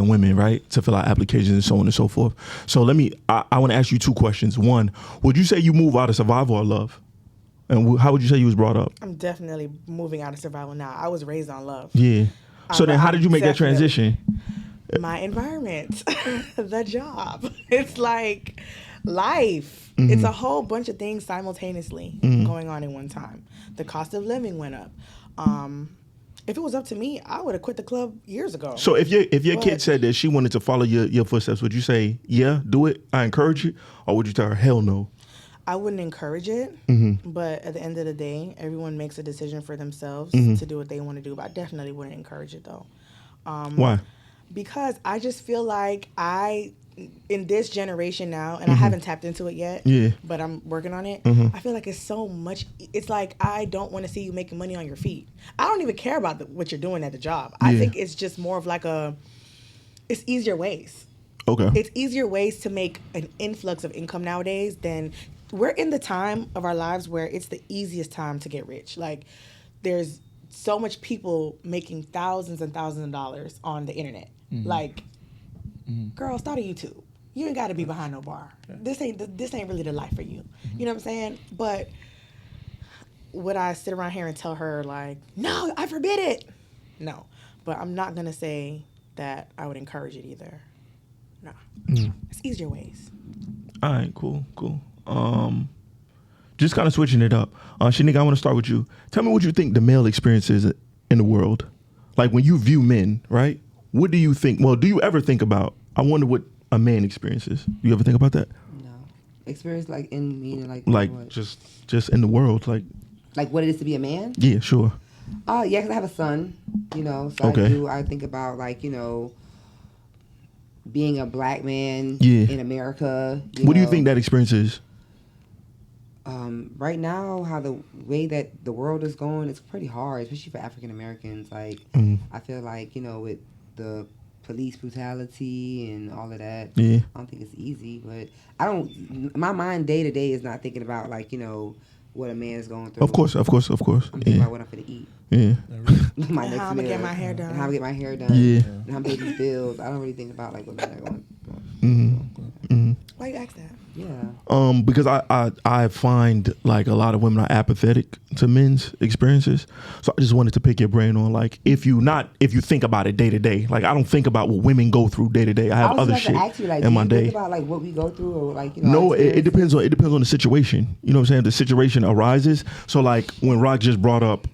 women, right, to fill out applications and so on and so forth. So I want to ask you two questions. One, would you say you move out of survival or love? And how would you say you was brought up? I'm definitely moving out of survival now. I was raised on love. Yeah. So then how did you make that Definitely. transition? My environment, the job. It's like life. It's a whole bunch of things simultaneously going on at one time. The cost of living went up. If it was up to me, I would have quit the club years ago. So if your kid said that she wanted to follow your footsteps, would you say, yeah, do it, I encourage it? Or would you tell her, hell no? I wouldn't encourage it, but at the end of the day, everyone makes a decision for themselves to do what they want to do. But I definitely wouldn't encourage it, though. Why? Because I just feel like in this generation now, and I haven't tapped into it yet, but I'm working on it. I feel like it's so much. It's like I don't want to see you making money on your feet. I don't even care about what you're doing at the job. I think it's just more of like it's easier ways. Okay. It's easier ways to make an influx of income nowadays than we're in the time of our lives where it's the easiest time to get rich. Like there's so much people making thousands and thousands of dollars on the internet. Like, girl, start a YouTube. You ain't got to be behind no bar. This ain't really the life for you. You know what I'm saying? But would I sit around here and tell her like, no, I forbid it? No, but I'm not gonna say that I would encourage it either. No, it's easier ways. All right, cool. Just kind of switching it up. Shanika, I want to start with you. Tell me what you think the male experience is in the world. Like when you view men, right? What do you think? Well, do you ever think about, I wonder what a man experiences. You ever think about that? No. Experience like in meaning like what? just in the world, like what it is to be a man? Yeah, sure. Yeah, because I have a son, so Okay. I think about being a black man Yeah. in America. What do you think that experience is? Right now, how the way that the world is going, it's pretty hard, especially for African Americans. Like, I feel like, with the police brutality and all of that, I don't think it's easy. But my mind day to day is not thinking about, like, what a man's going through. Of course. I'm thinking about what I'm going to eat. Yeah. My and next how I'm gonna meal, get my hair done. and how I'm gonna get my hair done. Yeah. And how I'm paying these bills. I don't really think about, like, what men are going Why you ask that? Yeah. Because I find like a lot of women are apathetic to men's experiences. So I just wanted to pick your brain on, like, if you think about it day to day. Like, I don't think about what women go through day to day. I have other shit ask you, like, in my do you day. think about, like, what we go through, or, like, No, it depends on the situation. You know what I'm saying? The situation arises. So like when Rock just brought up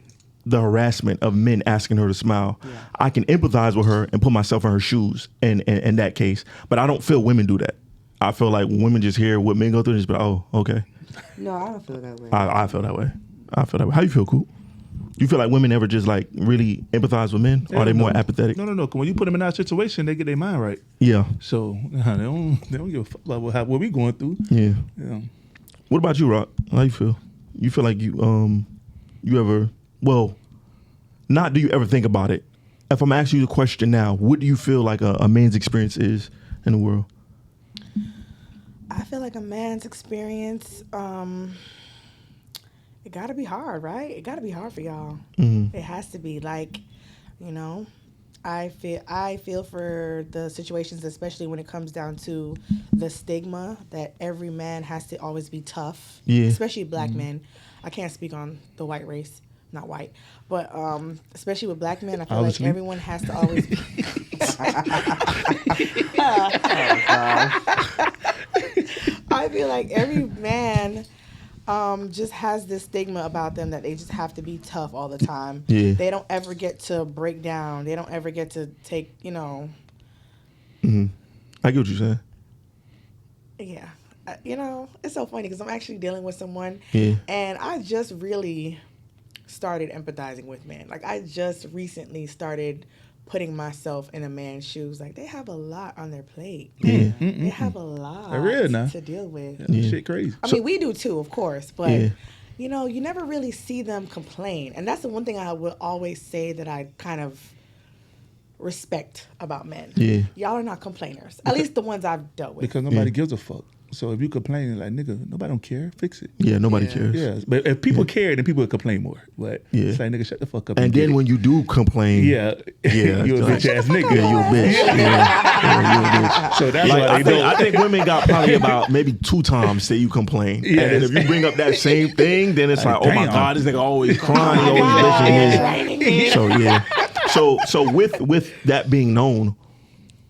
the harassment of men asking her to smile, I can empathize with her and put myself in her shoes in that case. But I don't feel women do that. I feel like when women just hear what men go through, just be like, oh, okay. No, I don't feel that way. I feel that way. How you feel, Cool? You feel like women ever just like really empathize with men? Or are they more apathetic? No. When you put them in that situation, they get their mind right. Yeah. So they don't give a fuck about what we going through. Yeah. Yeah. What about you, Rock? How you feel? You feel like you ever, well, not do you ever think about it? If I'm asking you the question now, what do you feel like a man's experience is in the world? I feel like a man's experience, it gotta be hard, right? It gotta be hard for y'all. It has to be. Like, I feel for the situations, especially when it comes down to the stigma that every man has to always be tough. Yeah. Especially black men. I can't speak on the white race, not white, but especially with black men, I feel like everyone has to always be. I feel like every man just has this stigma about them that they just have to be tough all the time. Yeah. They don't ever get to break down. They don't ever get to take, I get what you're saying. Yeah. It's so funny because I'm actually dealing with someone and I just really started empathizing with men. Like, I just recently started putting myself in a man's shoes. Like, they have a lot on their plate. Yeah. They have a lot to deal with. Yeah. Shit crazy. I mean, we do too, of course, but you never really see them complain. And that's the one thing I would always say that I kind of respect about men. Yeah. Y'all are not complainers. At least the ones I've dealt with. Because nobody gives a fuck. So if you complain, like, nigga, nobody don't care. Fix it. Yeah, nobody cares. Yeah, but if people cared, then people would complain more. But it's like, nigga, shut the fuck up. And then when you do complain, you a bitch ass nigga. Yeah, you a bitch. You a bitch. So that's why I think women got probably about maybe 2 times say you complain. And then if you bring up that same thing, then it's like, oh my God, this nigga always crying, always bitching. So with that being known,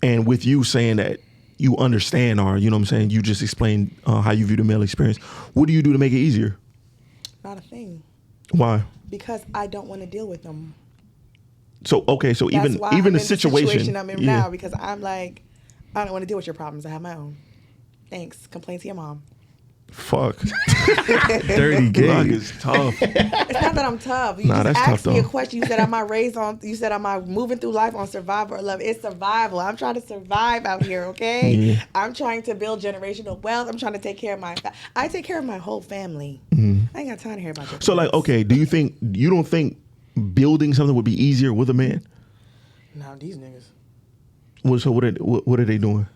and with you saying that you understand, or you know what I'm saying, you just explained how you view the male experience. What do you do to make it easier? Not a thing. Why? Because I don't want to deal with them. So even the situation I'm in now, because I'm like, I don't want to deal with your problems. I have my own. Thanks. Complain to your mom. Fuck. Dirty game. Is tough. It's not that I'm tough. You just asked me a question. You said, am I moving through life on survival or love? It's survival. I'm trying to survive out here, okay? Yeah. I'm trying to build generational wealth. I'm trying to take care of I take care of my whole family. I ain't got time to hear about your So like, okay, you don't think building something would be easier with a man? No, these niggas. So what are they doing?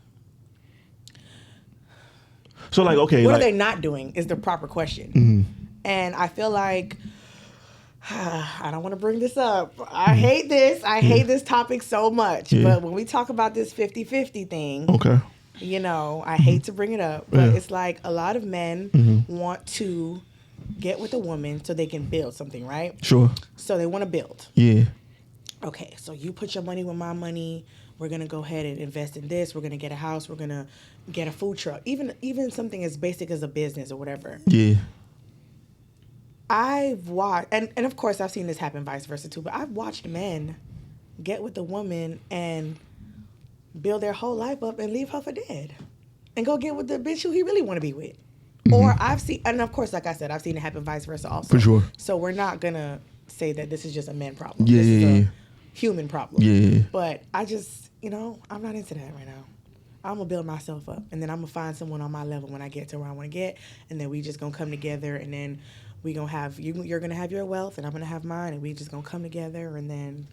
So like, okay, what are they not doing is the proper question. And I feel like I don't want to bring this up. I hate this. I hate this topic so much. But when we talk about this 50-50 thing, okay, I hate to bring it up, but it's like a lot of men want to get with a woman so they can build something, right? Sure. So they want to build. Yeah. Okay, so you put your money with my money. We're going to go ahead and invest in this. We're going to get a house. We're going to get a food truck. Even something as basic as a business or whatever. Yeah. I've watched, and of course I've seen this happen vice versa too, but I've watched men get with a woman and build their whole life up and leave her for dead. And go get with the bitch who he really want to be with. Or I've seen, and of course, like I said, I've seen it happen vice versa also. For sure. So we're not going to say that this is just a man problem. Yeah, this is a human problem. Yeah. But I just, I'm not into that right now. I'm gonna build myself up, and then I'm gonna find someone on my level when I get to where I want to get, and then we just gonna come together, and then we gonna have you're gonna have your wealth, and I'm gonna have mine, and we just gonna come together, and then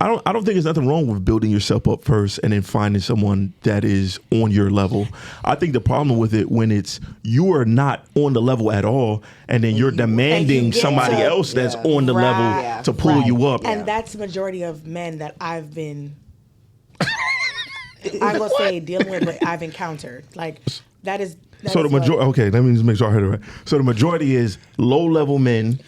I don't think there's nothing wrong with building yourself up first and then finding someone that is on your level. I think the problem with it when it's you are not on the level at all, and then you're demanding somebody else that's on the level to pull you up. And that's the majority of men that I've been. I'm gonna say dealing with, but I've encountered that is. So the majority. Okay, let me just make sure I heard it right. So the majority is low level men.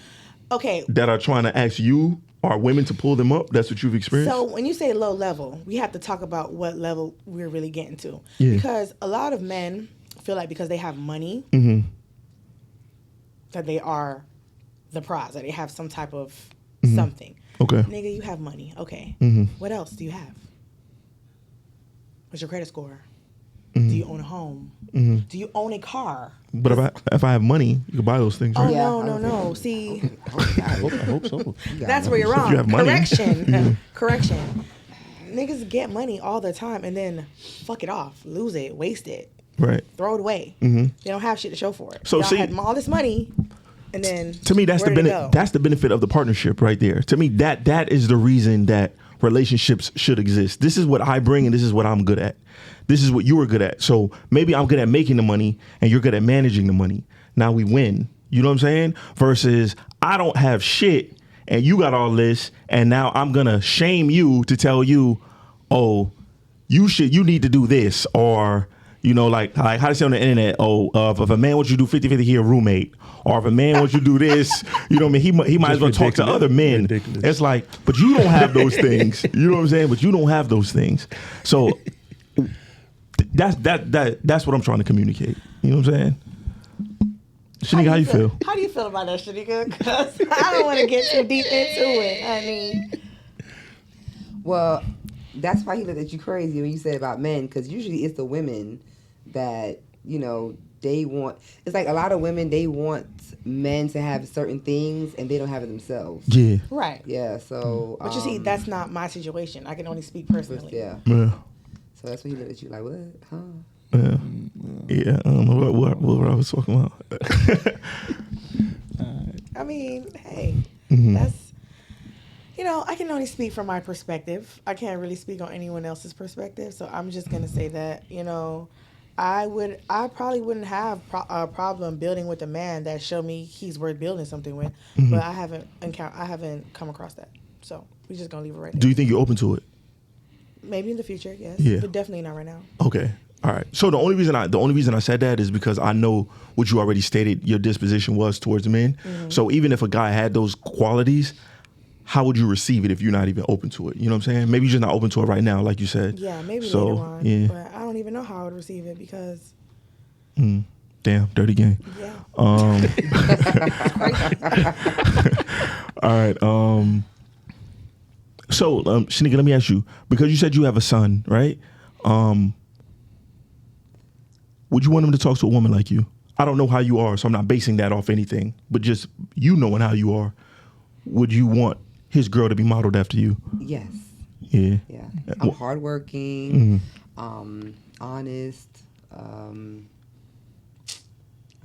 Okay. That are trying to ask you or women to pull them up. That's what you've experienced. So when you say low level, we have to talk about what level we're really getting to. Yeah. Because a lot of men feel like because they have money, that they are the prize, that they have some type of something. Okay. Nigga, you have money. Okay. What else do you have? What's your credit score? Do you own a home? Do you own a car? But if I have money, you can buy those things, right? Oh, no. See, I hope so. that's where you're wrong. You have money. Correction. Niggas get money all the time and then fuck it off, lose it, waste it, right? Throw it away. They don't have shit to show for it. So y'all had all this money, and then to me, that's the benefit of the partnership right there. To me, that is the reason that relationships should exist. This is what I bring, and this is what I'm good at. This is what you are good at. So maybe I'm good at making the money and you're good at managing the money. Now we win. You know what I'm saying? Versus I don't have shit and you got all this, and now I'm gonna shame you to tell you, oh, you need to do this, or like how they say on the internet, if a man wants you to do 50-50, he a roommate, or if a man wants you to do this, you know what I mean, he might as well talk to other men. Ridiculous. It's like, but you don't have those things. You know what I'm saying? But you don't have those things. So that's what I'm trying to communicate. You know what I'm saying? Shanika, how you feel? How do you feel about that, Shanika? Because I don't want to get too deep into it. I mean, well, that's why he looked at you crazy when you said about men, because usually it's the women that, they want. It's like a lot of women, they want men to have certain things and they don't have it themselves. Yeah. Right. Yeah, so. But you see, that's not my situation. I can only speak personally. Yeah. So that's when he looked at you like, what? Huh? Yeah, I don't know what I was talking about. I mean, hey, that's, I can only speak from my perspective. I can't really speak on anyone else's perspective. So I'm just going to say that, I probably wouldn't have a problem building with a man that showed me he's worth building something with, but I haven't come across that. So we're just going to leave it right there. Do you think you're open to it? Maybe in the future, yes. Yeah. But definitely not right now. Okay. All right. So the only reason I said that is because I know what you already stated your disposition was towards men. So even if a guy had those qualities, how would you receive it if you're not even open to it? You know what I'm saying? Maybe you're just not open to it right now, like you said. Yeah, maybe later on. Yeah. But I don't even know how I would receive it because. Damn, dirty game. Yeah. All right. So, Shanika, let me ask you, because you said you have a son, right? Would you want him to talk to a woman like you? I don't know how you are, so I'm not basing that off anything, but just you knowing how you are, would you want his girl to be modeled after you? Yes. Yeah. Yeah. I'm hardworking, honest. I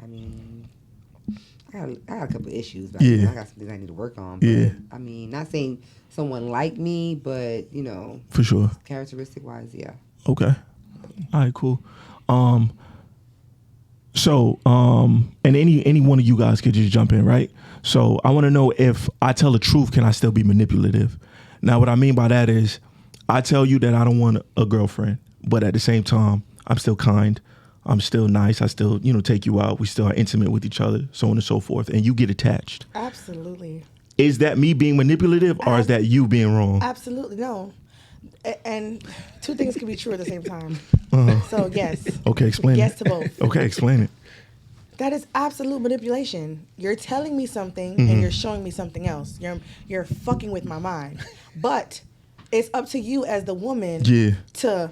mean, I got a couple of issues, but I got some things I need to work on. But, I mean, not saying someone like me, but for sure, characteristic wise, yeah. Okay. All right. Cool. So, and any one of you guys could just jump in, right? So I want to know, if I tell the truth, can I still be manipulative? Now, what I mean by that is, I tell you that I don't want a girlfriend, but at the same time, I'm still kind. I'm still nice. I still, take you out. We still are intimate with each other, so on and so forth. And you get attached. Absolutely. Is that me being manipulative, or is that you being wrong? Absolutely. No. And two things can be true at the same time. So, yes. Okay, explain yes it. to both. Okay, explain it. That is absolute manipulation. You're telling me something and you're showing me something else. You're fucking with my mind. But it's up to you as the woman to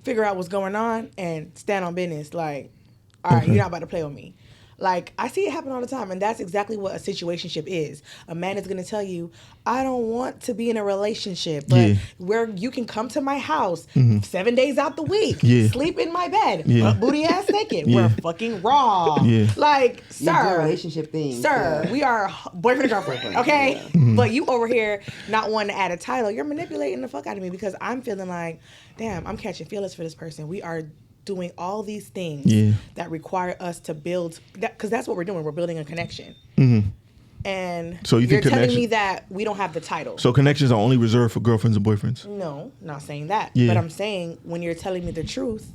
figure out what's going on and stand on business. Like, all right, you're not about to play with me. Like, I see it happen all the time, and that's exactly what a situationship is. A man is going to tell you, I don't want to be in a relationship, but where you can come to my house 7 days out the week, sleep in my bed, booty ass naked. We're fucking raw. Like, sir, relationship thing. Sir, we are boyfriend and girlfriend, okay? But you over here not wanting to add a title, you're manipulating the fuck out of me because I'm feeling like, damn, I'm catching feelings for this person. We are doing all these things that require us to build that, because that's what we're doing. We're building a connection. And so you're telling me that we don't have the title. So connections are only reserved for girlfriends and boyfriends? No, not saying that. But I'm saying when you're telling me the truth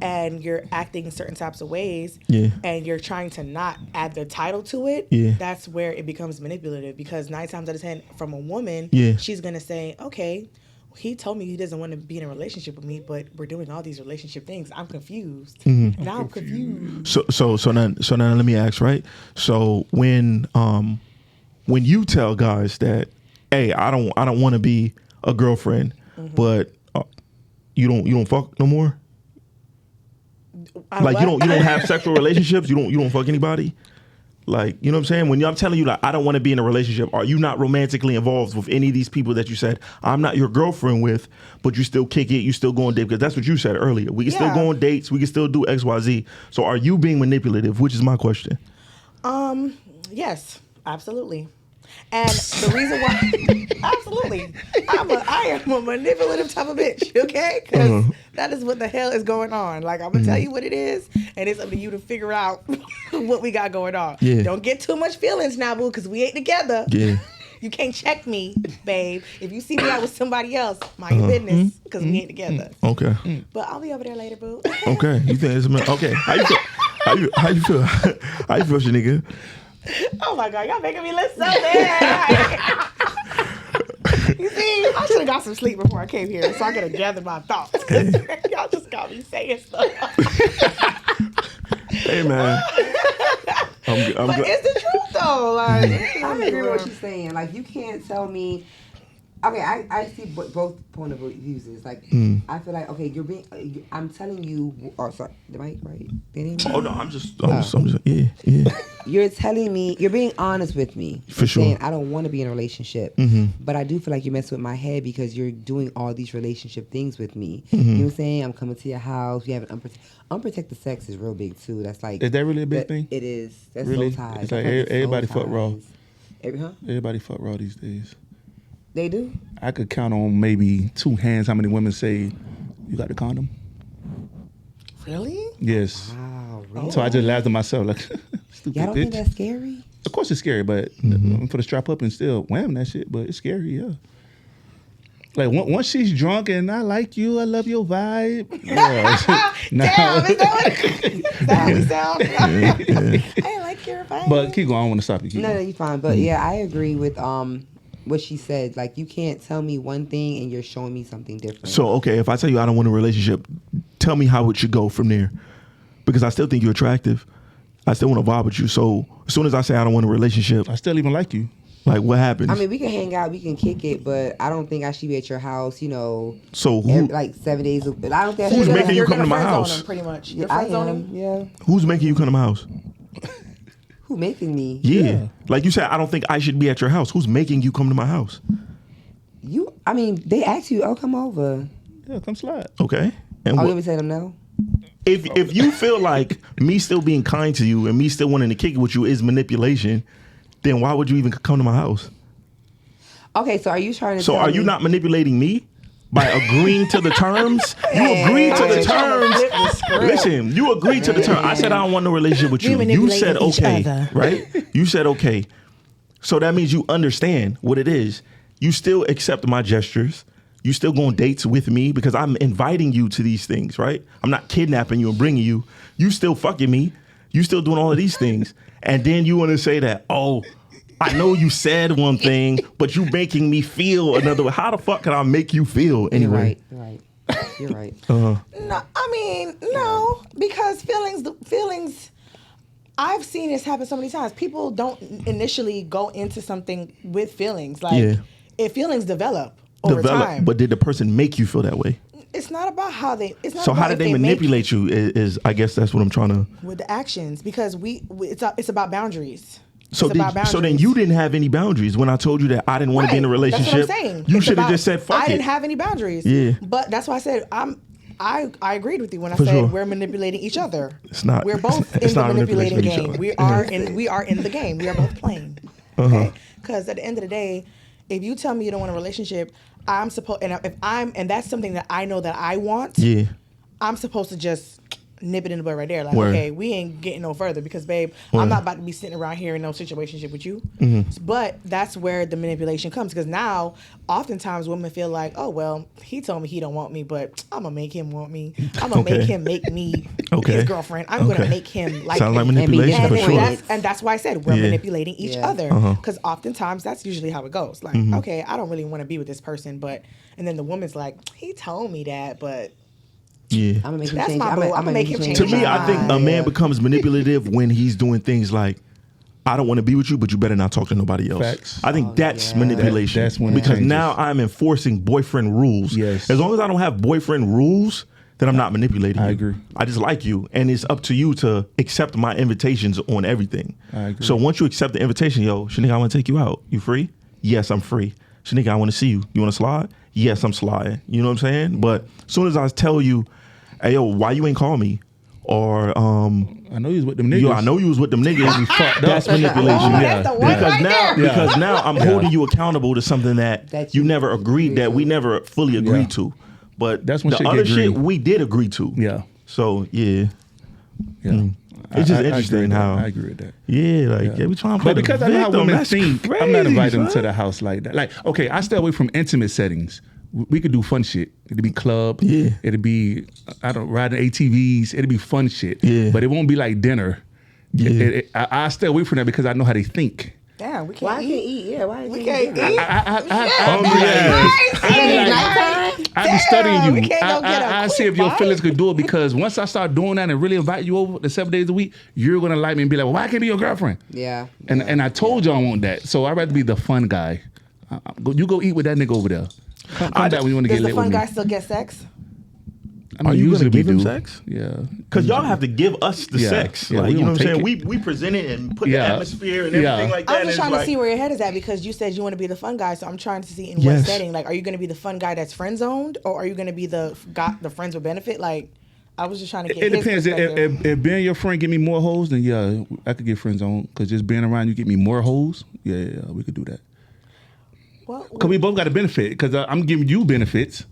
and you're acting in certain types of ways and you're trying to not add the title to it, that's where it becomes manipulative, because 9 times out of 10 from a woman, she's going to say, okay, he told me he doesn't want to be in a relationship with me, but we're doing all these relationship things. I'm confused. Now I'm confused. So now let me ask, right? So when you tell guys that, hey, I don't want to be a girlfriend, but you don't fuck no more? Like you don't have sexual relationships? You don't fuck anybody? Like, you know what I'm saying? When I'm telling you that I don't want to be in a relationship, are you not romantically involved with any of these people that you said, I'm not your girlfriend with, but you still kick it, you still go on dates? Because that's what you said earlier. We can still go on dates, we can still do X, Y, Z. So are you being manipulative, which is my question? Yes, absolutely. And the reason why, absolutely, I am a manipulative type of bitch, okay? Because that is what the hell is going on. Like, I'm going to tell you what it is, and it's up to you to figure out what we got going on. Don't get too much feelings now, boo, because we ain't together. You can't check me, babe. If you see me out with somebody else, mind your business, because we ain't together. Okay. But I'll be over there later, boo. Okay. You think it's okay. How you feel? How you feel, Shanika? Oh my God, y'all making me look so bad. You see, I should have got some sleep before I came here so I could have gathered my thoughts. Y'all just got me saying stuff. Hey, man. But it's the truth, though. Like, I agree with what she's saying. Like, you can't tell me. Okay, I see both point of views. Like, I feel like, okay, I'm telling you. Oh, sorry, the mic, right? Oh no, I'm just yeah. You're telling me, you're being honest with me. For sure. Saying I don't want to be in a relationship, but I do feel like you're messing with my head because you're doing all these relationship things with me. You know what I'm saying? I'm coming to your house. You have an unprotected sex is real big too. That's like, is that really a big thing? It is. That's really? soul ties. It's like everybody fuck raw. Everybody fuck raw these days. They do? I could count on maybe 2 hands how many women say, you got the condom? Really? Yes. Wow, really? So I just laughed at myself like, stupid Y'all don't bitch. think that's scary? Of course it's scary, but for the strap up and still wham that shit, but it's scary, yeah. Like once she's drunk and I like you, I love your vibe. Yeah. Damn, is that how we sound? I like your vibe. But keep going, I don't want to stop you. No, you're fine. But yeah, I agree with what she said. Like, you can't tell me one thing and you're showing me something different. So, okay, if I tell you I don't want a relationship, tell me how it should go from there. Because I still think you're attractive. I still want to vibe with you. So, as soon as I say I don't want a relationship, I still even like you. Like, what happens? I mean, we can hang out, we can kick it, but I don't think I should be at your house, you know. So, who? Like 7 days. But I don't think who's making you come to my house? Him, pretty much. You're friends on him? Yeah. Who's making you come to my house? Who making me? Yeah. Like you said, I don't think I should be at your house. Who's making you come to my house? I mean, they ask you, oh, come over. Yeah, come slide. Okay. And you want me to tell them no? If you feel like me still being kind to you and me still wanting to kick it with you is manipulation, then why would you even come to my house? Okay, so are you trying to So are you not manipulating me? By agreeing to the terms? You agreed to the terms. Listen, you agreed to the terms. I said I don't want no relationship with you. You said okay, right? You said okay. So that means you understand what it is. You still accept my gestures. You still go on dates with me because I'm inviting you to these things, right? I'm not kidnapping you and bringing you. You still fucking me. You still doing all of these things. And then you want to say that, oh, I know you said one thing, but you making me feel another way. How the fuck can I make you feel anyway? You're right. No, I mean, no, because feelings, I've seen this happen so many times. People don't initially go into something with feelings. Like, if feelings develop over time. But did the person make you feel that way? It's not about how they. It's not. So about how did they manipulate you? Is I guess that's what I'm trying to. With the actions, because it's about boundaries. So then you didn't have any boundaries when I told you that I didn't want to be in a relationship. That's what I'm saying. You should have just said fuck it. I didn't have any boundaries. Yeah. But that's why I said I agreed with you when I said we're manipulating each other. It's not. We're both in the manipulating game. We are in the game. We are both playing. Okay. Because at the end of the day, if you tell me you don't want a relationship, I'm supposed and that's something that I know that I want. Yeah. I'm supposed to just nip it in the bud right there. Like, okay, we ain't getting no further because, babe, I'm not about to be sitting around here in no situationship with you. But that's where the manipulation comes, because now, oftentimes, women feel like, oh, well, he told me he don't want me, but I'm going to make him want me. I'm going to make him make me his girlfriend. I'm going to make him like Sounds me. like manipulation for sure. And that's why I said we're manipulating each other, because oftentimes that's usually how it goes. Like, okay, I don't really want to be with this person, and then the woman's like, he told me that, but... Yeah, I'm gonna make him change. I'm gonna make him change. To me, I think a man becomes manipulative when he's doing things like, I don't want to be with you, but you better not talk to nobody else. Facts. I think that's manipulation. That's when because now I'm enforcing boyfriend rules. Yes. As long as I don't have boyfriend rules, then I'm not manipulating you. I agree. I just like you, and it's up to you to accept my invitations on everything. I agree. So once you accept the invitation, Shanika, I want to take you out. You free? Yes, I'm free. Shanika, I want to see you. You want to slide? Yes, I'm sliding. You know what I'm saying? But as soon as I tell you, hey, why you ain't call me? Or I know you was with them niggas. I know you was with them niggas. That's manipulation. Because now I'm holding you accountable to something that you never agreed, that we never fully agreed to. But that's when the other shit we did agree to. Yeah. So it's just interesting how I agree with that. Yeah, we trying to play. But because I know how women think, crazy, I'm not inviting them to the house like that. Like, okay, I stay away from intimate settings. We could do fun shit. It'd be club. Yeah. It'd be riding ATVs. It'd be fun shit. Yeah. But it won't be like dinner. Yeah. I stay away from that because I know how they think. Damn, we can't Why eat. can't eat? Yeah, why We can't can't eat? eat. I be studying you. We can't go get a I see quick if your bite. feelings could do it, because once I start doing that and really invite you over the 7 days a week, you're gonna like me and be like, well, why can't I be your girlfriend? Yeah. And I told you I want that, so I'd rather be the fun guy. You go eat with that nigga over there. Come back when you want to get Does the lit fun with me. guy still get sex? I mean, Are you usually gonna give we him do. sex? Yeah. Because y'all have to give us the sex. Yeah, Like, we you know what I'm don't saying? take We present it and put the atmosphere and everything like that. I'm and just it's trying to like, see where your head is at, because you said you want to be the fun guy, so I'm trying to see in what Yes. setting. Like, are you going to be the fun guy that's friend zoned, or are you going to be the friends with benefit? Like, I was just trying to get. It depends. If being your friend get me more hoes, then yeah, I could get friends on. Because just being around you get me more hoes. Yeah, we could do that. Well, Because we both got a benefit. Because I'm giving you benefits,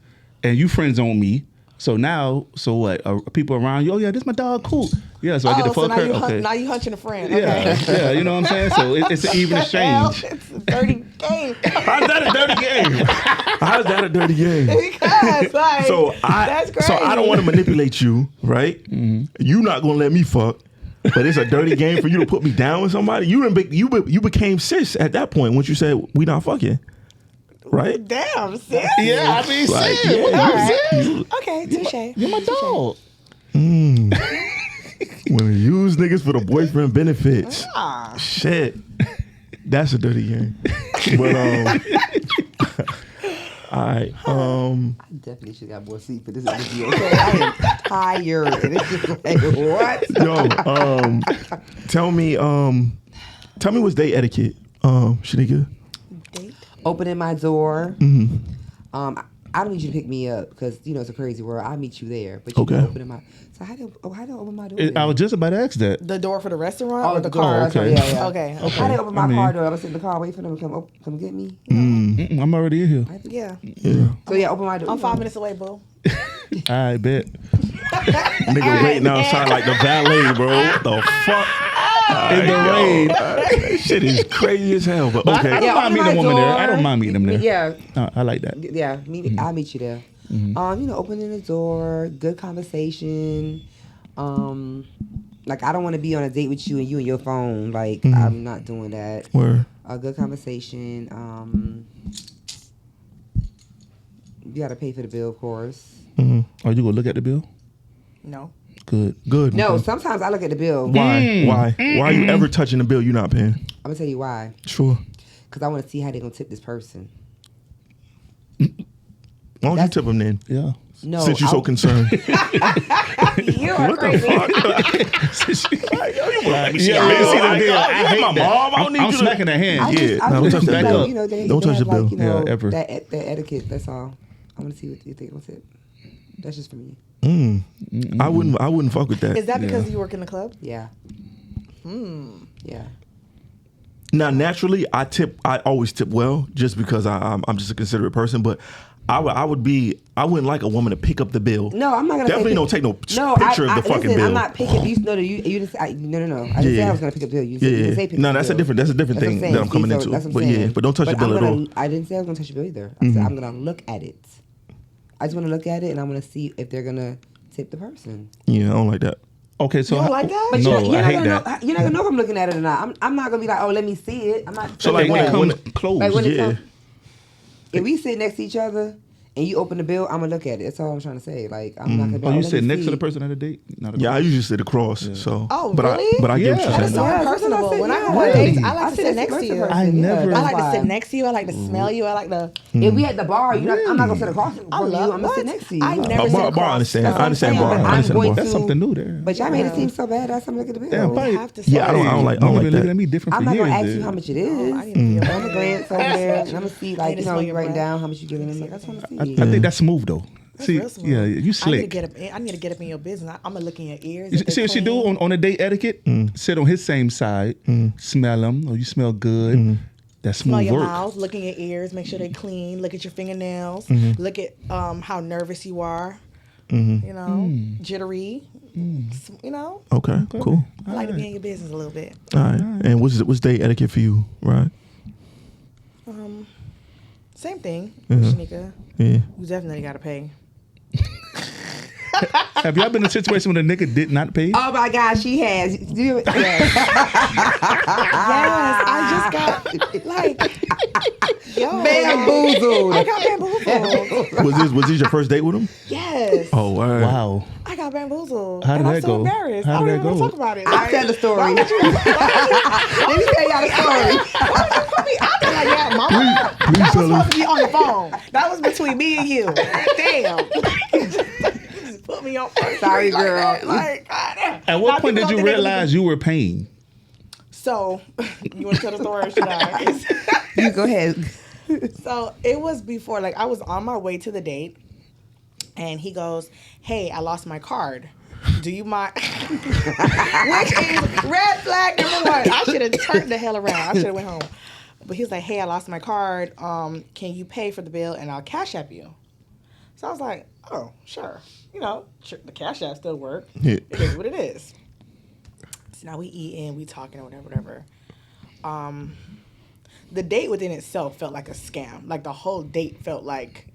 and you friends on me. So now, so what? People around you? Oh yeah, this my dog. Cool. Yeah, so I get to fuck her. Okay. Now you hunching a friend. Yeah, Okay. yeah. You know what I'm saying? So it's an even exchange. It's a dirty game. how's that a dirty game? How's that a dirty game? Because like, that's crazy. So I don't want to manipulate you, right? Mm-hmm. You not gonna let me fuck, but it's a dirty game for you to put me down with somebody. You became cis at that point once you said we not fucking, right? Damn, sis. Yeah, I mean, Like, shit. What All you right. saying? Okay, touche. You're my dog. When we use niggas for the boyfriend benefits, shit, that's a dirty game. But all right, I definitely should have got more sleep for this interview. Okay, I am tired. And it's just like, what? yo, tell me what's date etiquette, Shanika. Date. Opening my door. I don't need you to pick me up because it's a crazy world. I'll meet you there. But you can open my. So how do I open my door? I was just about to ask that. The door for the restaurant or the door, car? that's right, yeah. Okay. How do I open my car door? I'm sitting in the car waiting for them to come get me. I'm already in here. Yeah. So yeah, open my door. I'm 5 minutes away, boo. I bet. Nigga waiting outside like the valet, bro. What the fuck? In the rain. That shit is crazy as hell. But okay. I don't mind meeting a woman there. I don't mind meeting them there. Yeah. I like that. Yeah, I'll meet you there. Opening the door, good conversation. Like I don't want to be on a date with you and your phone. Like I'm not doing that. Word. A good conversation. You gotta pay for the bill, of course. Are you gonna look at the bill? No. Good. No, Okay. sometimes I look at the bill. Why? Why are you ever touching the bill you're not paying? I'm gonna tell you why. Sure. Because I want to see how they're gonna tip this person. Why don't you tip them then? Yeah. No, Since you're so concerned. You are crazy. Let me see your bill. I hate my mom. I don't need I'm you smacking that hand. Don't touch that bill. Don't touch the bill. Ever. That etiquette. That's all. I want to see what you think. What's it? That's just for me. I wouldn't fuck with that. Is that because you work in the club? Yeah. Yeah. Now, naturally, I always tip well, just because I'm just a considerate person. But I wouldn't like a woman to pick up the bill. No, I'm not gonna definitely don't take no picture of the fucking bill. I'm not picking. You didn't say, no. I didn't say I was gonna pick up the bill. You didn't say pick No, up that's the a bill. different thing that I'm coming into. But don't touch the bill at all. I didn't say I was gonna touch the bill either. I said I'm gonna look at it. I just want to look at it, and I want to see if they're gonna tip the person. Yeah, I don't like that. Okay, so you don't like that? But no, you're I hate not that. you're not gonna know if I'm looking at it or not. I'm not gonna be like, oh, let me see it. I'm not. So like when it comes close, like when it yeah. comes, if we sit next to each other and you open the bill, I'm gonna look at it. That's all I'm trying to say. Like I'm not gonna. Be Oh, you let sit me next to see. the person at a date? Not Yeah, I usually sit across. So. Oh, but really? I get what you're That's saying. so though. personable. When I go on Really? dates, I like to sit next to you. I never- I like to sit next to you. I like to smell you. I like to. If we at the bar, I'm not gonna sit across from you. I'm gonna what? sit next to you. I never sit Bar, I across. understand. That's I understand what I'm bar. saying, I but understand I'm going bar. That's something new there. But y'all made it seem so bad. That's I'm looking at the bill. Damn, We probably- have to Yeah, I don't You've like been that. looking at me different I'm for not years. gonna ask you dude. how much it is. I need to be I'm gonna glance over there and I'm gonna see, I like, need to you know, smell you your writing breath. down how much you giving them. Like, I just want to see. I think that's smooth though. See, real smooth. yeah, you I need to slick. get up. I need to get up in your business. I'm gonna look in your ears. You if they see what she do clean. on a date etiquette? Sit on his same side, smell him. Oh, you smell good. That's Smell smooth your work. mouth, look in your ears, make sure they're clean. Look at your fingernails. Look at how nervous you are. You know, jittery. You know, Okay, cool. I like to be in your business a little bit. All right. And what's date etiquette for you, right? Same thing, Shanika. Yeah. You definitely gotta pay. Have y'all been in a situation when a nigga did not pay? Oh my God, she has. Yes. Yes, I just got like Bamboozled. I got bamboozled. Was this your first date with him? Yes. Oh, all right. Wow. I got bamboozled. How did and that I'm so go? embarrassed. How I did don't that even want go? to talk about it. I'll tell the story. Let me tell y'all the story. Why would you put me out there like that, mama? Please That was tell us. supposed to be on the phone. That was between me and you. Damn. You just put me on. Sorry, like girl. that. Like, goddamn. At what Now, point people did you don't think realize you were paying? So, you want to tell the story or should I? You go ahead. So, it was before, like, I was on my way to the date, and he goes, hey, I lost my card. Do you mind? Which is red flag number one. I should have turned the hell around. I should have went home. But he was like, hey, I lost my card. Can you pay for the bill and I'll cash app you? So I was like, oh, sure. You know, the cash app still work. Yeah. It is what it is. So now we eating, we talking or whatever. The date within itself felt like a scam. Like the whole date felt like,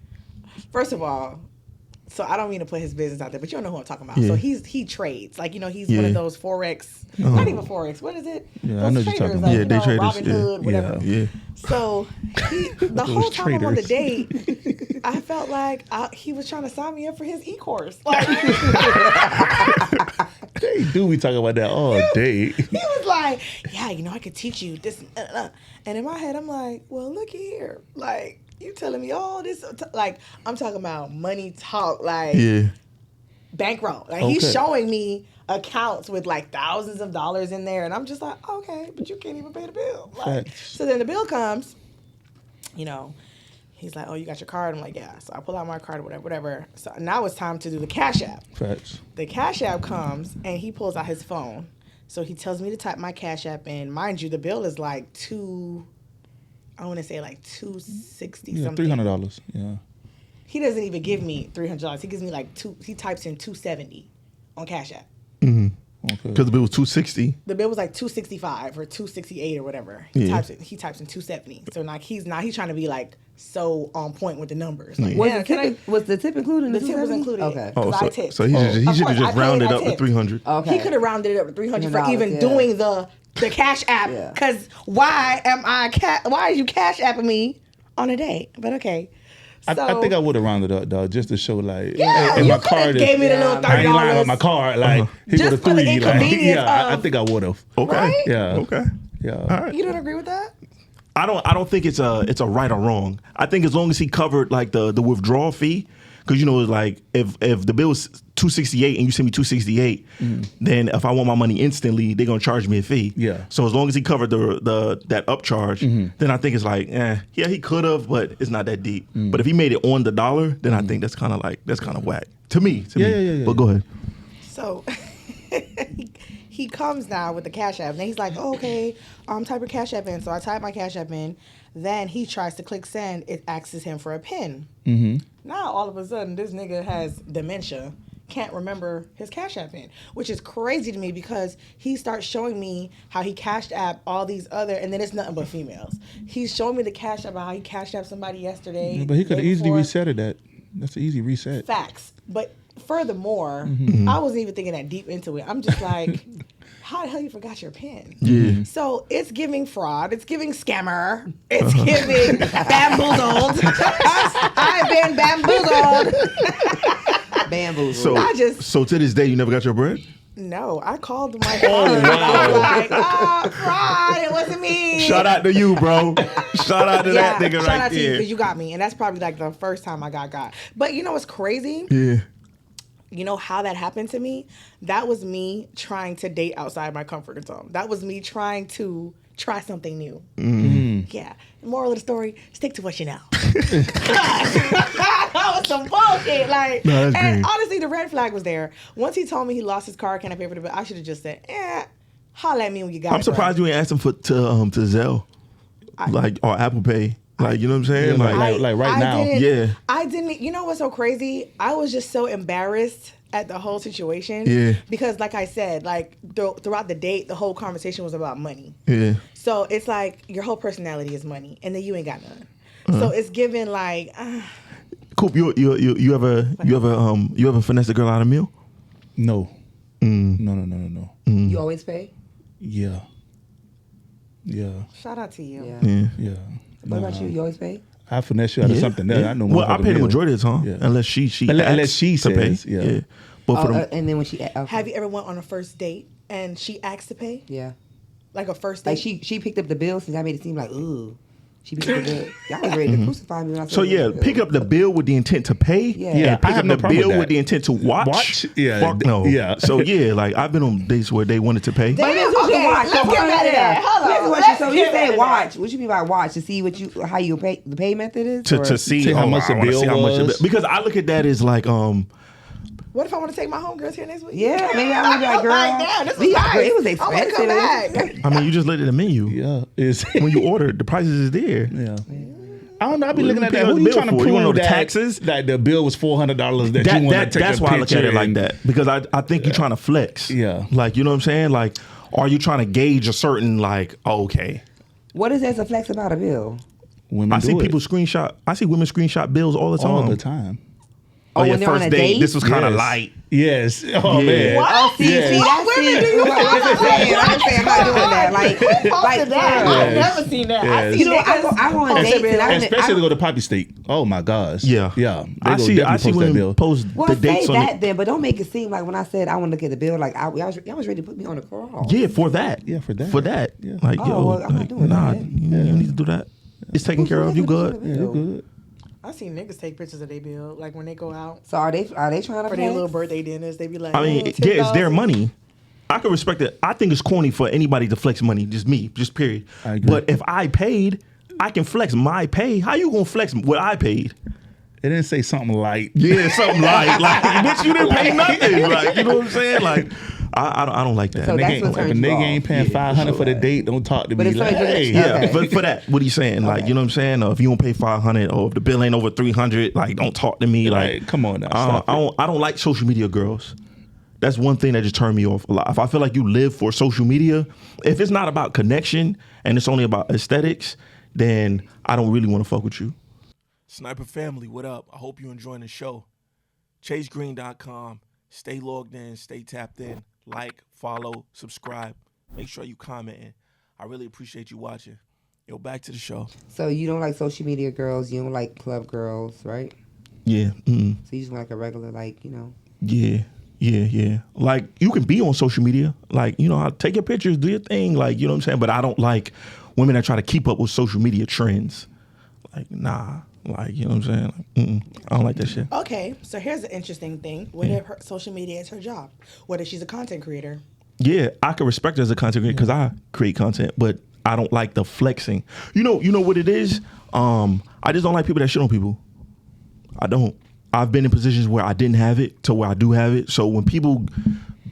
first of all, so I don't mean to put his business out there, but you don't know who I'm talking about. Yeah. So he trades. Like, you know, he's one of those Forex, not even Forex, what is it? Yeah, those I know what you're talking about. like, Yeah, day traders, Robin yeah. Hood, whatever. Yeah. So the whole time I'm on the traders. date, I felt like he was trying to sign me up for his e-course. Like, They do be talking about that all day. he was like, yeah, you know, I could teach you this. And in my head, I'm like, well, look here. Like, you telling me all this? Like, I'm talking about money talk, like Yeah. bankroll. Like, Okay. he's showing me accounts with like thousands of dollars in there. And I'm just like, okay, but you can't even pay the bill. Like, Facts. so then the bill comes, you know, he's like, oh, you got your card? I'm like, yeah. So I pull out my card, whatever. So now it's time to do the Cash App. Facts. The Cash App comes and he pulls out his phone. So he tells me to type my Cash App in. Mind you, the bill is like $260 Yeah, something. $300. Yeah. He doesn't even give me $300. He gives me like he types in $270 on Cash App. Okay. Because the bill was $260. The bill was like $265 or $268 or whatever. He Yeah. types in $270. So like he's trying to be like so on point with the numbers. Like, Was, yeah, the tip included in the tip was 270? included. Okay. Oh, 'Cause I so tipped. he should Of have course, just I rounded paid, up I to tipped. 300. Okay. He could have rounded it up to 300 for $300, even yeah. doing the Cash App. Yeah. Because why are you Cash Apping me on a date? But okay. So, I think I would have rounded up, dog, just to show like, Yeah, and you my coulda card is. gave me the little I ain't lying about $30. my card. Like he Just would have for the $3. Like, inconvenience yeah, I of- think I would have. Okay. Right? Yeah. Okay. Yeah. All right. You don't agree with that? I don't think it's a right or wrong. I think as long as he covered like the withdrawal fee, Because, you know, it's like if the bill was $268 and you send me $268, then if I want my money instantly, they're going to charge me a fee. Yeah. So as long as he covered that upcharge, then I think it's like, yeah, he could have, but it's not that deep. But if he made it on the dollar, then I think that's kind of whack. To me. Yeah. But go ahead. So he comes now with the Cash App. And he's like, oh, okay, type your Cash App in. So I type my Cash App in. Then he tries to click send. It asks him for a PIN. Now, all of a sudden, this nigga has dementia. Can't remember his Cash App in, which is crazy to me because he starts showing me how he Cash App all these other, and then it's nothing but females. He's showing me the Cash App, how he Cash App somebody yesterday. Yeah, but he could have easily resetted that. That's an easy reset. Facts. But furthermore, I wasn't even thinking that deep into it. I'm just like, how the hell you forgot your PIN? Yeah. So it's giving fraud. It's giving scammer. It's giving bamboozled. I've been bamboozled. Bamboozled. So to this day, you never got your bread? No, I called my father. And I was like, fraud. It wasn't me. Shout out to you, bro. Shout out to that nigga right there. Shout out to you because you got me. And that's probably like the first time I got. But you know what's crazy? Yeah. You know how that happened to me? That was me trying to date outside my comfort zone. That was me trying to try something new. Yeah. The moral of the story, stick to what you know. That was some bullshit. Like, no, and honestly, the red flag was there. Once he told me he lost his car, can I pay for the bill? I should have just said, holla at me when you got it. I'm surprised you ain't asked him to Zelle, or Apple Pay. Like, you know what I'm saying? Yeah, like right now. I didn't. You know what's so crazy? I was just so embarrassed at the whole situation. Yeah. Because like I said, like throughout the date, the whole conversation was about money. Yeah. So it's like your whole personality is money, and then you ain't got none. So it's given like. Coop, you ever finesse a girl out of a meal? No. No. You always pay? Yeah. Shout out to you. Yeah. What about you? You always pay? I finesse you out of something else. I know. Well, I pay the majority of the time, unless she says, yeah. But and then when she have you ever went on a first date and she asked to pay? Yeah. Like a first date. Like she picked up the bill since I made it seem like ooh. She picked up the bill. Y'all was ready to crucify me when I said pick up the bill with the intent to pay. Yeah. And pick up the bill with the intent to watch. Yeah. Fuck no. Yeah. So like I've been on dates where they wanted to pay. But let's watch. Let's get back to that. Hold on. So you said watch. What you mean by watch? To see how you pay the pay method is? To see how much the bill was. Because I look at that as like what if I want to take my homegirls here next week? Yeah, maybe I would be like, girl. Damn, this was nice. It was I want to come expensive. back. I mean, you just looked at the menu. Yeah. When you order, the prices is there. Yeah. I don't know. I be looking at that. Who you trying to prove? You want to know the that, taxes? That the bill was $400 that you want to take That's why I look at it like that. Because I think you're trying to flex. Yeah. Like, you know what I'm saying? Like, are you trying to gauge a certain, like, okay. What is there to flex about a bill? I see women screenshot bills all the time. All the time. Oh, yeah, first date. This was kind of light. Yes. Oh, man. What? Oh, see, that's women do you I'm saying I'm not doing that. Like that. I've never seen that. I see I go on dates and especially to go to Poppy Steak. Oh my gosh. Yeah. I see women post the dates on that then, but don't make it seem like when I said I want to look at the bill, like y'all was ready to put me on the crawl. Yeah, for that. Yeah, for that. For that. Yeah. Like, I'm not doing that. You don't need to do that. It's taken care of. You good. Yeah, you good. I seen niggas take pictures of their bill, like when they go out. So are they trying to for their little birthday dinners? They be like, I mean, it's their money. I can respect it. I think it's corny for anybody to flex money. Just me, just period. I agree. But if I paid, I can flex my pay. How you gonna flex what I paid? It didn't say something light. Yeah, something light. Like, bitch, you didn't pay nothing. Like, you know what I'm saying? Like, I don't like that. So that's what if a turns you nigga off. ain't paying $500 for the date, don't talk to me like, hey. Yeah, for that, what he's saying, like, you know what I'm saying? Or if you don't pay $500, or if the bill ain't over $300, like, don't talk to me. Like, come on now. I don't like social media girls. That's one thing that just turned me off a lot. If I feel like you live for social media, if it's not about connection and it's only about aesthetics, then I don't really want to fuck with you. Sniper family, what up? I hope you're enjoying the show. ChaceGreene.com. Stay logged in, stay tapped in. Like, follow, subscribe. Make sure you commenting. I really appreciate you watching. Yo, back to the show. So you don't like social media girls, you don't like club girls, right? Yeah. Mm-hmm. So you just want like a regular, like, you know. Yeah. Like, you can be on social media. Like, you know, I'll take your pictures, do your thing. Like, you know what I'm saying? But I don't like women that try to keep up with social media trends. Like, nah. Like, you know what I'm saying? Like, I don't like that shit. Okay, so here's an interesting thing. What if her social media is her job? What if she's a content creator? Yeah, I can respect her as a content creator because I create content, but I don't like the flexing. You know what it is? I just don't like people that shit on people. I don't. I've been in positions where I didn't have it to where I do have it. So when people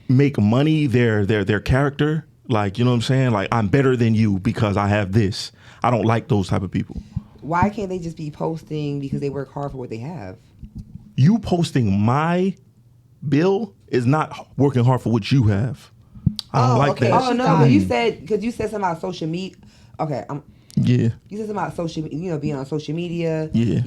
make money, their character, like, you know what I'm saying? Like, I'm better than you because I have this. I don't like those type of people. Why can't they just be posting because they work hard for what they have? You posting my bill is not working hard for what you have. I don't like that. Oh no, you said something about social media. Okay, yeah. You said something about social, being on social media. Yeah.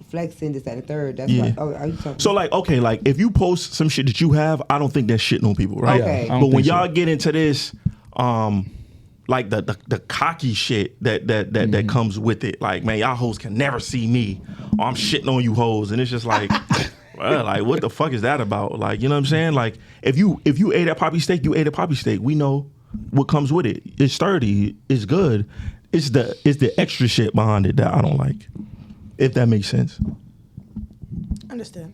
Flexing this, that, and the third. That's are you talking? So like, okay, like if you post some shit that you have, I don't think that's shitting on people, right? Okay. But when y'all get into this, like the cocky shit that comes with it, like, man, y'all hoes can never see me, or I'm shitting on you hoes, and it's just like, well, like, what the fuck is that about? Like, you know what I'm saying? Like, if you ate a poppy steak, you ate a poppy steak. We know what comes with it. It's sturdy. It's good. It's the extra shit behind it that I don't like. If that makes sense. Understood.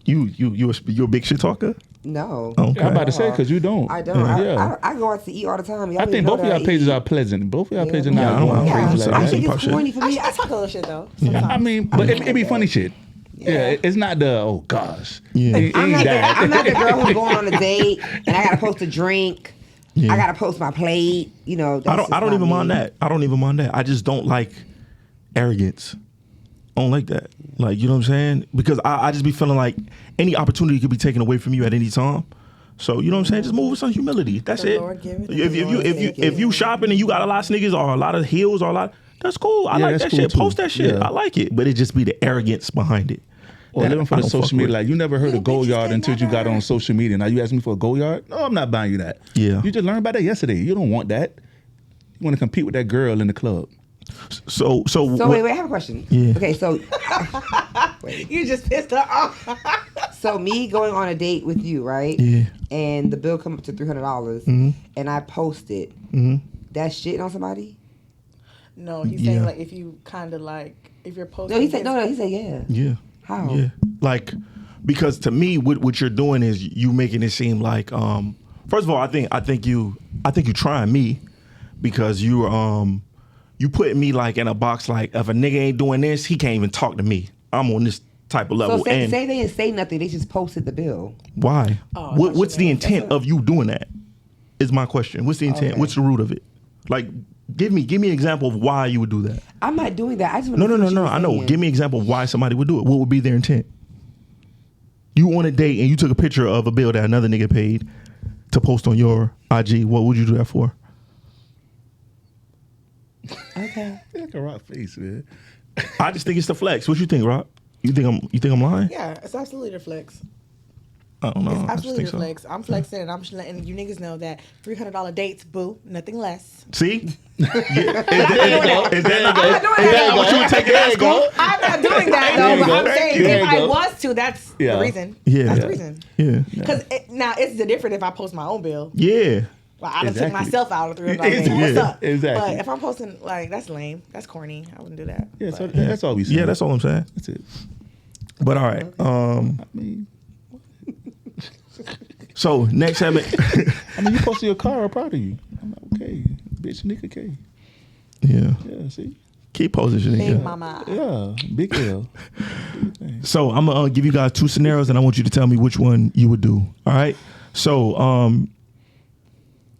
You a big shit talker? No. Okay. I'm about to say, because you don't. I don't. Yeah. I go out to eat all the time. I think both of y'all pages are pleasant. Both of y'all pages are not I don't going want crazy to like I that. think Pop it's shit. corny for me. I talk a little shit though. I mean, but it be funny shit. Yeah. Yeah, it's not the, oh gosh. Yeah. It I'm ain't that. I'm not the girl who's going on a date and I gotta post a drink. Yeah. I gotta post my plate. That's I just don't not even me. mind that. I don't even mind that. I just don't like arrogance. I don't like that. Like, you know what I'm saying? Because I just be feeling like any opportunity could be taken away from you at any time. So, you know what I'm saying? Just move with some humility. That's The it. Lord give it, the If Lord take it. if you shopping and you got a lot of sneakers or a lot of heels or a lot, that's cool. I like that's that cool shit. too. Post that shit. Yeah. I like it. But it just be the arrogance behind it. Or that living for I the don't fuck social media. with. Like, you never heard of Little bitches Goyard they until you got never- on social media. Now you asking me for a Goyard? No, I'm not buying you that. Yeah. You just learned about that yesterday. You don't want that. You want to compete with that girl in the club. So So what- wait, I have a question. Yeah. Okay, so You just pissed her off. so me going on a date with you, right? Yeah. And the bill come up to $300, and I post it. That's shitting on somebody? No, he's Yeah. saying like if you kind of like if you're posting. No, he said no. He said yeah. Yeah. How? Yeah. Like, because to me, what you're doing is you making it seem like, first of all, I think you trying me because you putting me like in a box like if a nigga ain't doing this, he can't even talk to me. I'm on this type of level. So say and they didn't say nothing. They just posted the bill. why? Oh, What's the that's intent of you doing that? Is my question. What's the intent? Okay. What's the root of it? Like, give me an example of why you would do that. I'm not doing that. I just want No. I know. Give me an example of why somebody would do it. What would be their intent? You on a date and you took a picture of a bill that another nigga paid to post on your IG. What would you do that for? Okay. Like a rock face, man. I just think it's the flex. What you think, Rock? You think I'm lying? Yeah, it's absolutely the flex. I don't know. It's I just absolutely think the so. flex. I'm flexing and I'm just letting you niggas know that $300 dates, boo, nothing less. See? I'm not doing that. What you would take it as school? I'm not doing that There though, you but go. I'm saying There if you I go. was to, that's Yeah. the reason. Yeah. That's the reason. Yeah. Because now it's the different if I post my own bill. Yeah. Well, I done Exactly. took myself out of $300 Yeah. date. What's up? Exactly. But if I'm posting, like, that's lame. That's corny. I wouldn't do that. Yeah, so But- that's all we say. Yeah, that's all I'm saying. That's it. But all right. I mean, So next segment. you posted your car. I'm proud of you. I'm like, okay, bitch, nigga, K. Yeah. Yeah, see? Keep posing shit. Big nigga. mama. Yeah, big L. So I'm gonna give you guys two scenarios, and I want you to tell me which one you would do. All right. So,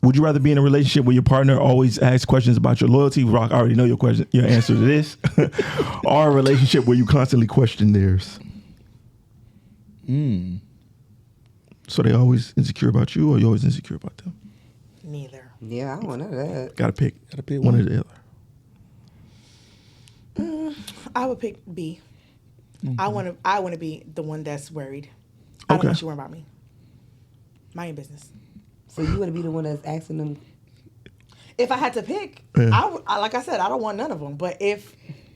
would you rather be in a relationship where your partner always asks questions about your loyalty? Rock, I already know your answer to this. Or a relationship where you constantly question theirs. So they always insecure about you, or you always insecure about them? Neither. Yeah, I don't want none of that. Gotta pick pick one one. or the other. I would pick B. I want to be the one that's worried. I don't Okay. want you worrying about me. Mind your business. So you want to be the one that's asking them? If I had to pick, Yeah. like I said, I don't want none of them. But if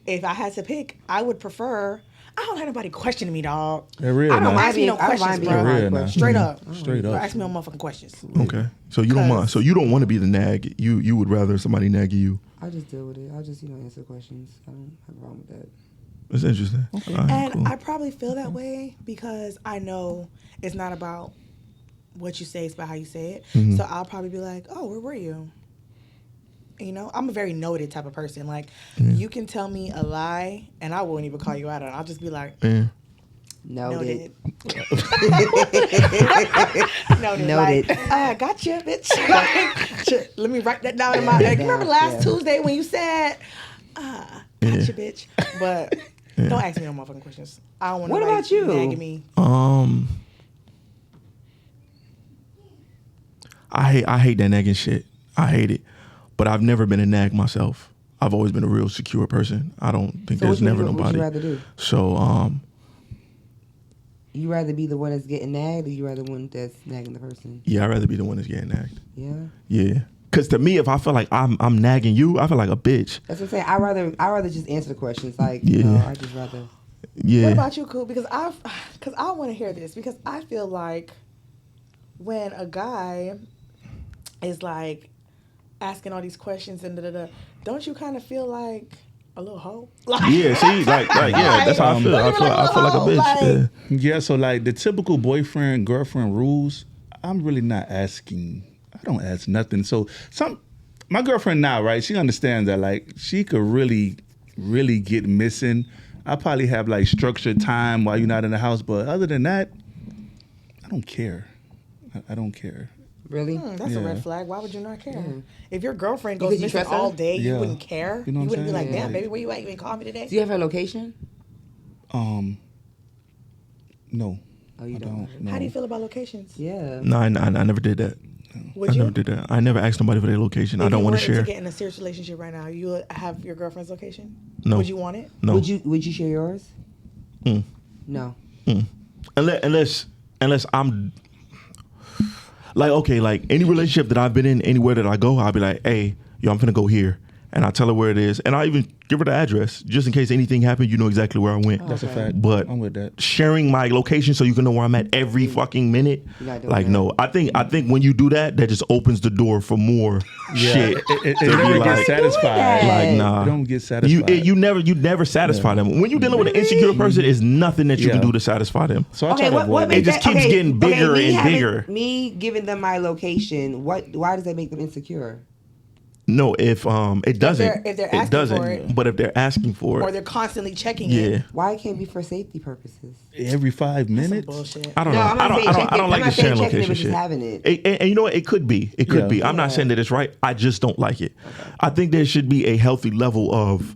I had to pick, I would prefer. I don't have nobody questioning me, dog. They're real I don't now. ask me no questions, bro. Straight up. Straight up. Ask me no motherfucking questions. Okay. So you don't mind. So you don't want to be the nag. You would rather somebody nag you. I just deal with it. I just answer questions. I don't have a problem with that. That's interesting. Okay. And cool. I probably feel that way because I know it's not about what you say, it's about how you say it. Mm-hmm. So I'll probably be like, oh, where were you? You know, I'm a very noted type of person. Like, you can tell me a lie, and I won't even call you out on it. I'll just be like, noted. Noted. Like, gotcha, bitch. Like, let me write that down in my... Like, remember last Tuesday when you said, gotcha, bitch. But don't ask me no motherfucking questions. I don't want to. What about you? Nagging me. I hate that nagging shit. I hate it. But I've never been a nag myself. I've always been a real secure person. I don't think there's never nobody. What would you rather do? So, you rather be the one that's getting nagged, or you rather one that's nagging the person? Yeah, I'd rather be the one that's getting nagged. Yeah. Yeah. Because to me, if I feel like I'm nagging you, I feel like a bitch. That's what I'm saying. I rather just answer the questions. Like, you know, I just rather. Yeah. What about you, Cool? Because I want to hear this, because I feel like when a guy is like asking all these questions and don't you kind of feel like a little hoe? Like, yeah, see, like yeah, that's how I feel. I feel like a bitch. Yeah, so like the typical boyfriend girlfriend rules, I'm really not asking. I don't ask nothing. So my girlfriend now, right? She understands that like she could really, really get missing. I probably have like structured time while you're not in the house, but other than that, I don't care. I don't care. Really? That's a red flag. Why would you not care? If your girlfriend goes missing all day, you wouldn't care. You wouldn't be like, damn, baby, where you at? You ain't call me today? Do you have her location? No. Oh, you don't? No. How do you feel about locations? Yeah. No, I never did that. Never did that. I never asked nobody for their location. I don't want to share. If you were to get in a serious relationship right now, you would have your girlfriend's location? No. Would you want it? No. Would you share yours? No. Unless I'm like, okay, like any relationship that I've been in, anywhere that I go, I'll be like, hey, yo, I'm finna go here. And I tell her where it is. And I even give her the address. Just in case anything happened, you know exactly where I went. That's a fact. But I'm with that. Sharing my location so you can know where I'm at every fucking minute. Like, no. I think when you do that, that just opens the door for more shit. It never gets satisfied. Like, nah. You don't get satisfied. You never satisfy them. When you're dealing with an insecure person, there's nothing that you can do to satisfy them. So I try to avoid it. Just keeps getting bigger and bigger. Me giving them my location, why does that make them insecure? No, if it doesn't. If they're asking for it. But if they're asking for it. Or they're constantly checking it. Why it can't be for safety purposes? Every 5 minutes? Bullshit. I don't know. I don't like the sharing location shit. Having it. And you know what? It could be. It could be. I'm not saying that it's right. I just don't like it. Okay. I think there should be a healthy level of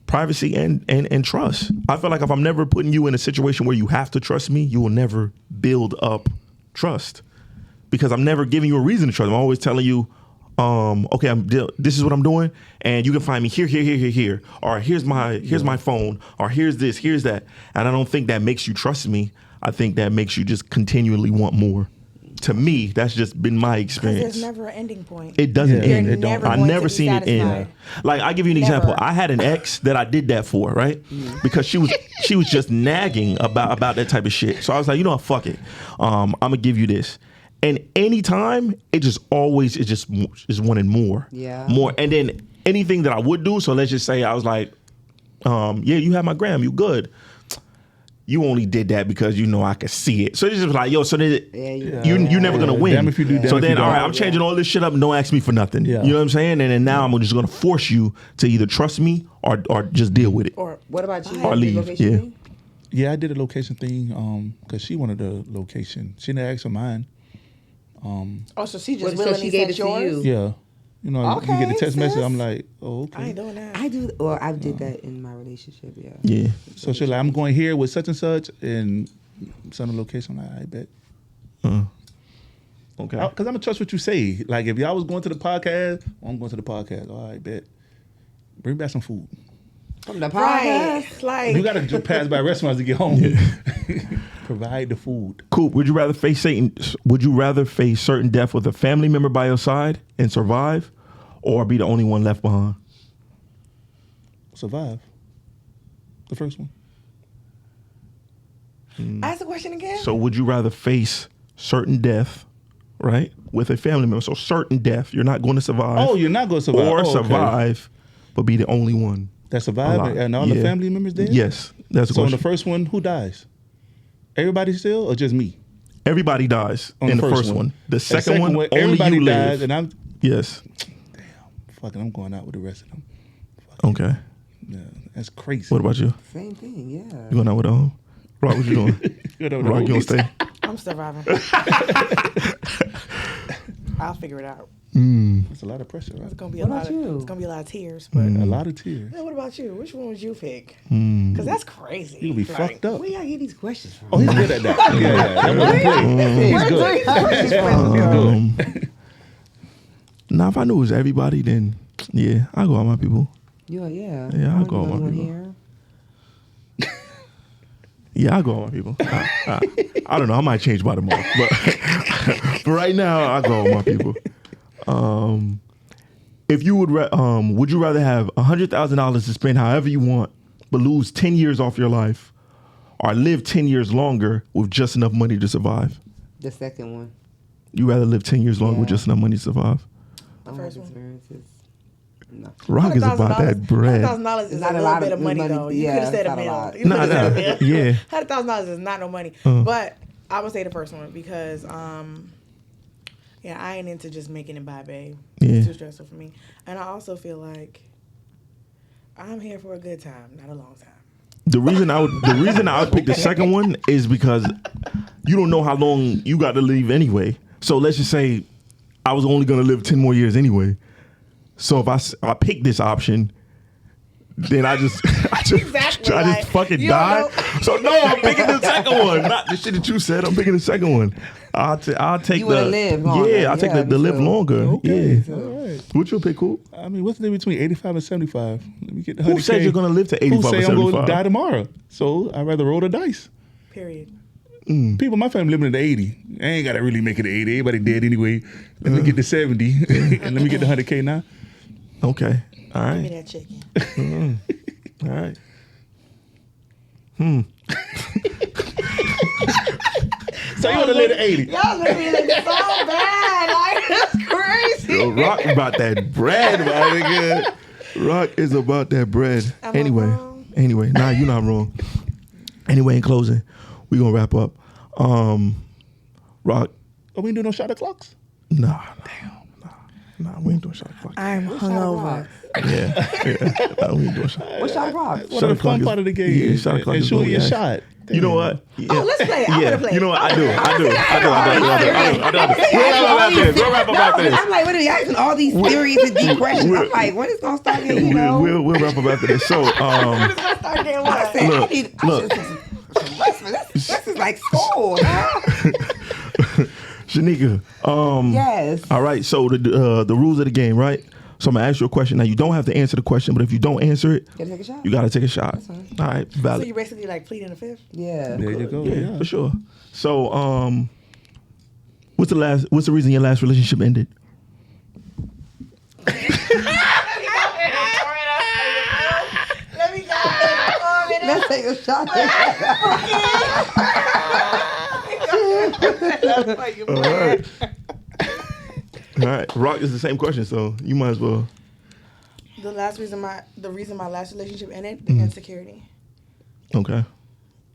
privacy and trust. I feel like if I'm never putting you in a situation where you have to trust me, you will never build up trust. Because I'm never giving you a reason to trust. I'm always telling you, okay, this is what I'm doing, and you can find me here, or here's my phone, or here's this, here's that. And I don't think that makes you trust me. I think that makes you just continually want more. To me, that's just been my experience. There's never an ending point. It doesn't end. I never seen it end. Like, I'll give you an example. I had an ex that I did that for, right? Because she was just nagging about that type of shit. So I was like, you know what, fuck it. I'm gonna give you this. And anytime, it just always is wanting more. Yeah. More. And then anything that I would do, so let's just say I was like, yeah, you have my gram, you good. You only did that because you know I could see it. So it's just like, yo, so then you're never gonna win. Damn if you do, so then, all right, I'm changing all this shit up and don't ask me for nothing. Yeah. You know what I'm saying? And then now I'm just gonna force you to either trust me or just deal with it. Or what about you? Or leave. Yeah. Yeah, I did a location thing because she wanted a location. She didn't ask for mine. So she just willingly gave it to yours? Yeah. You know, you get a text message, I'm like, oh, okay. I ain't doing that. I did that in my relationship, yeah. Yeah. So she's like, I'm going here with such and such, and send a location. I'm like, I bet. Okay. Because I'm going to trust what you say. Like, if y'all was going to the podcast, I'm going to the podcast. All right, bet. Bring back some food. From the podcast? Like, you got to pass by restaurants to get home. Provide the food. Coop, would you rather face certain death with a family member by your side and survive, or be the only one left behind? Survive. The first one. Ask the question again. So would you rather face certain death, right, with a family member? So certain death, you're not going to survive. Oh, you're not going to survive. Or survive, but be the only one that survived, and all the family members dead? Yes, that's the question. So on the first one, who dies? Everybody still, or just me? Everybody dies in the first one. The second one, only everybody you dies, live. and I'm... Yes. Damn. Fuck it, I'm going out with the rest of them. Okay. Yeah, that's crazy. What about you? Same thing, yeah. You going out with Rock, what you doing? Rock, you gonna stay? I'm surviving. I'll figure it out. That's a lot of pressure, right? It's gonna be What about you? It's gonna be a lot of tears, but a lot of tears. yeah, what about you? Which one would you pick? Because that's crazy. You'll be fucked up. Where y'all get these questions from? Oh, he's good at that. He's good. Now, if I knew it was everybody, then yeah, I'll go out with my people. Yeah. Yeah, I'll go out with my people. Here. Yeah, I'll go out with my people. I don't know. I might change by tomorrow, but right now, I'll go out with my people. If you would you rather have $100,000 to spend however you want, but lose 10 years off your life, or live 10 years longer with just enough money to survive? The second one. You rather live 10 years longer with just enough money to survive? The first experiences. No. Rock is about that bread. $100,000 is not a little bit of money, though. You could have said a million. Nah. Yeah. $100,000 is not no money. But I would say the first one because, I ain't into just making it by, babe. It's too stressful for me. And I also feel like I'm here for a good time, not a long time. The reason I would pick the second one is because you don't know how long you got to live anyway. So let's just say I was only going to live 10 more years anyway. So if I pick this option, then I just fucking die. So no, I'm picking the second one. Not the shit that you said. I'm picking the second one. I'll take you live longer. Yeah, I'll take the live longer. Okay. Yeah. All right. What you pick, cool? I mean, what's the difference between 85 and 75? Let me get the 100K. Who said you're gonna live to 85 or 75? Who say I'm gonna die tomorrow? So I'd rather roll the dice. Period. People in my family living in the 80. I ain't gotta really make it to 80. Everybody dead anyway. Let me get to 70 and let me get the 100K now. Okay. All right. Give me that chicken. All right. So you want to live to 80? Y'all look me like so bad. Like, that's crazy. Yo, Rock about that bread, my nigga. Rock is about that bread. Am I wrong? Anyway, nah, you're not wrong. Anyway, in closing, we gonna wrap up. Rock. Oh, we ain't doing no shot of clocks? Nah, we ain't doing shot clock. I'm hungover. Yeah. Nah, we ain't doing shot. What's shot clock? One of the fun part of the game. Yeah, shot clock and is shooting your yeah. shot. You know what? Yeah. Oh, let's play it. I want to play it. You know what? I do. We'll wrap up after this. I'm like, what are you asking all these serious and deep questions? I'm like, when is gonna start getting, We'll wrap up after this. So, When is gonna start getting what? look. This is like school. Shanika. Yes. All right. So the rules of the game, right? So I'm gonna ask you a question. Now you don't have to answer the question, but if you don't answer it, you gotta take a shot. That's fine. All right, valid. So you basically like pleading the fifth? Yeah. There you go. Yeah, for sure. So what's the reason your last relationship ended? Let me go. Let's take a shot. All right. Rock is the same question, so you might as well. The reason my last relationship ended, the insecurity. Okay.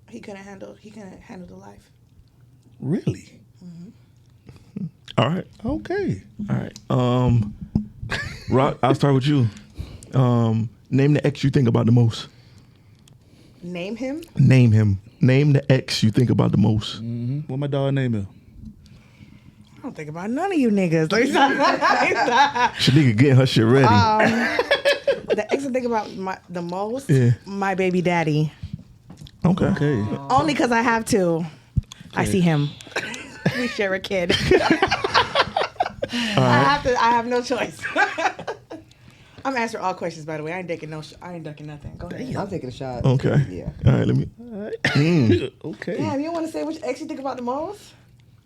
He couldn't handle the life. Really? Mm-hmm. All right. Okay. All right. Rock, I'll start with you. Name the ex you think about the most. Name him? Name him. Name the ex you think about the most. Mm-hmm. What my dog name is? I don't think about none of you niggas. Shanika getting her shit ready. The ex I think about the most, Yeah. my baby daddy. Okay. Okay. Only because I have to. I see him. We share a kid. I have no choice. I'm answering all questions, by the way. I ain't ducking nothing. Go ahead. I'm taking a shot. Okay. Yeah. All right. Let me. Okay. Damn, you don't want to say which ex you think about the most?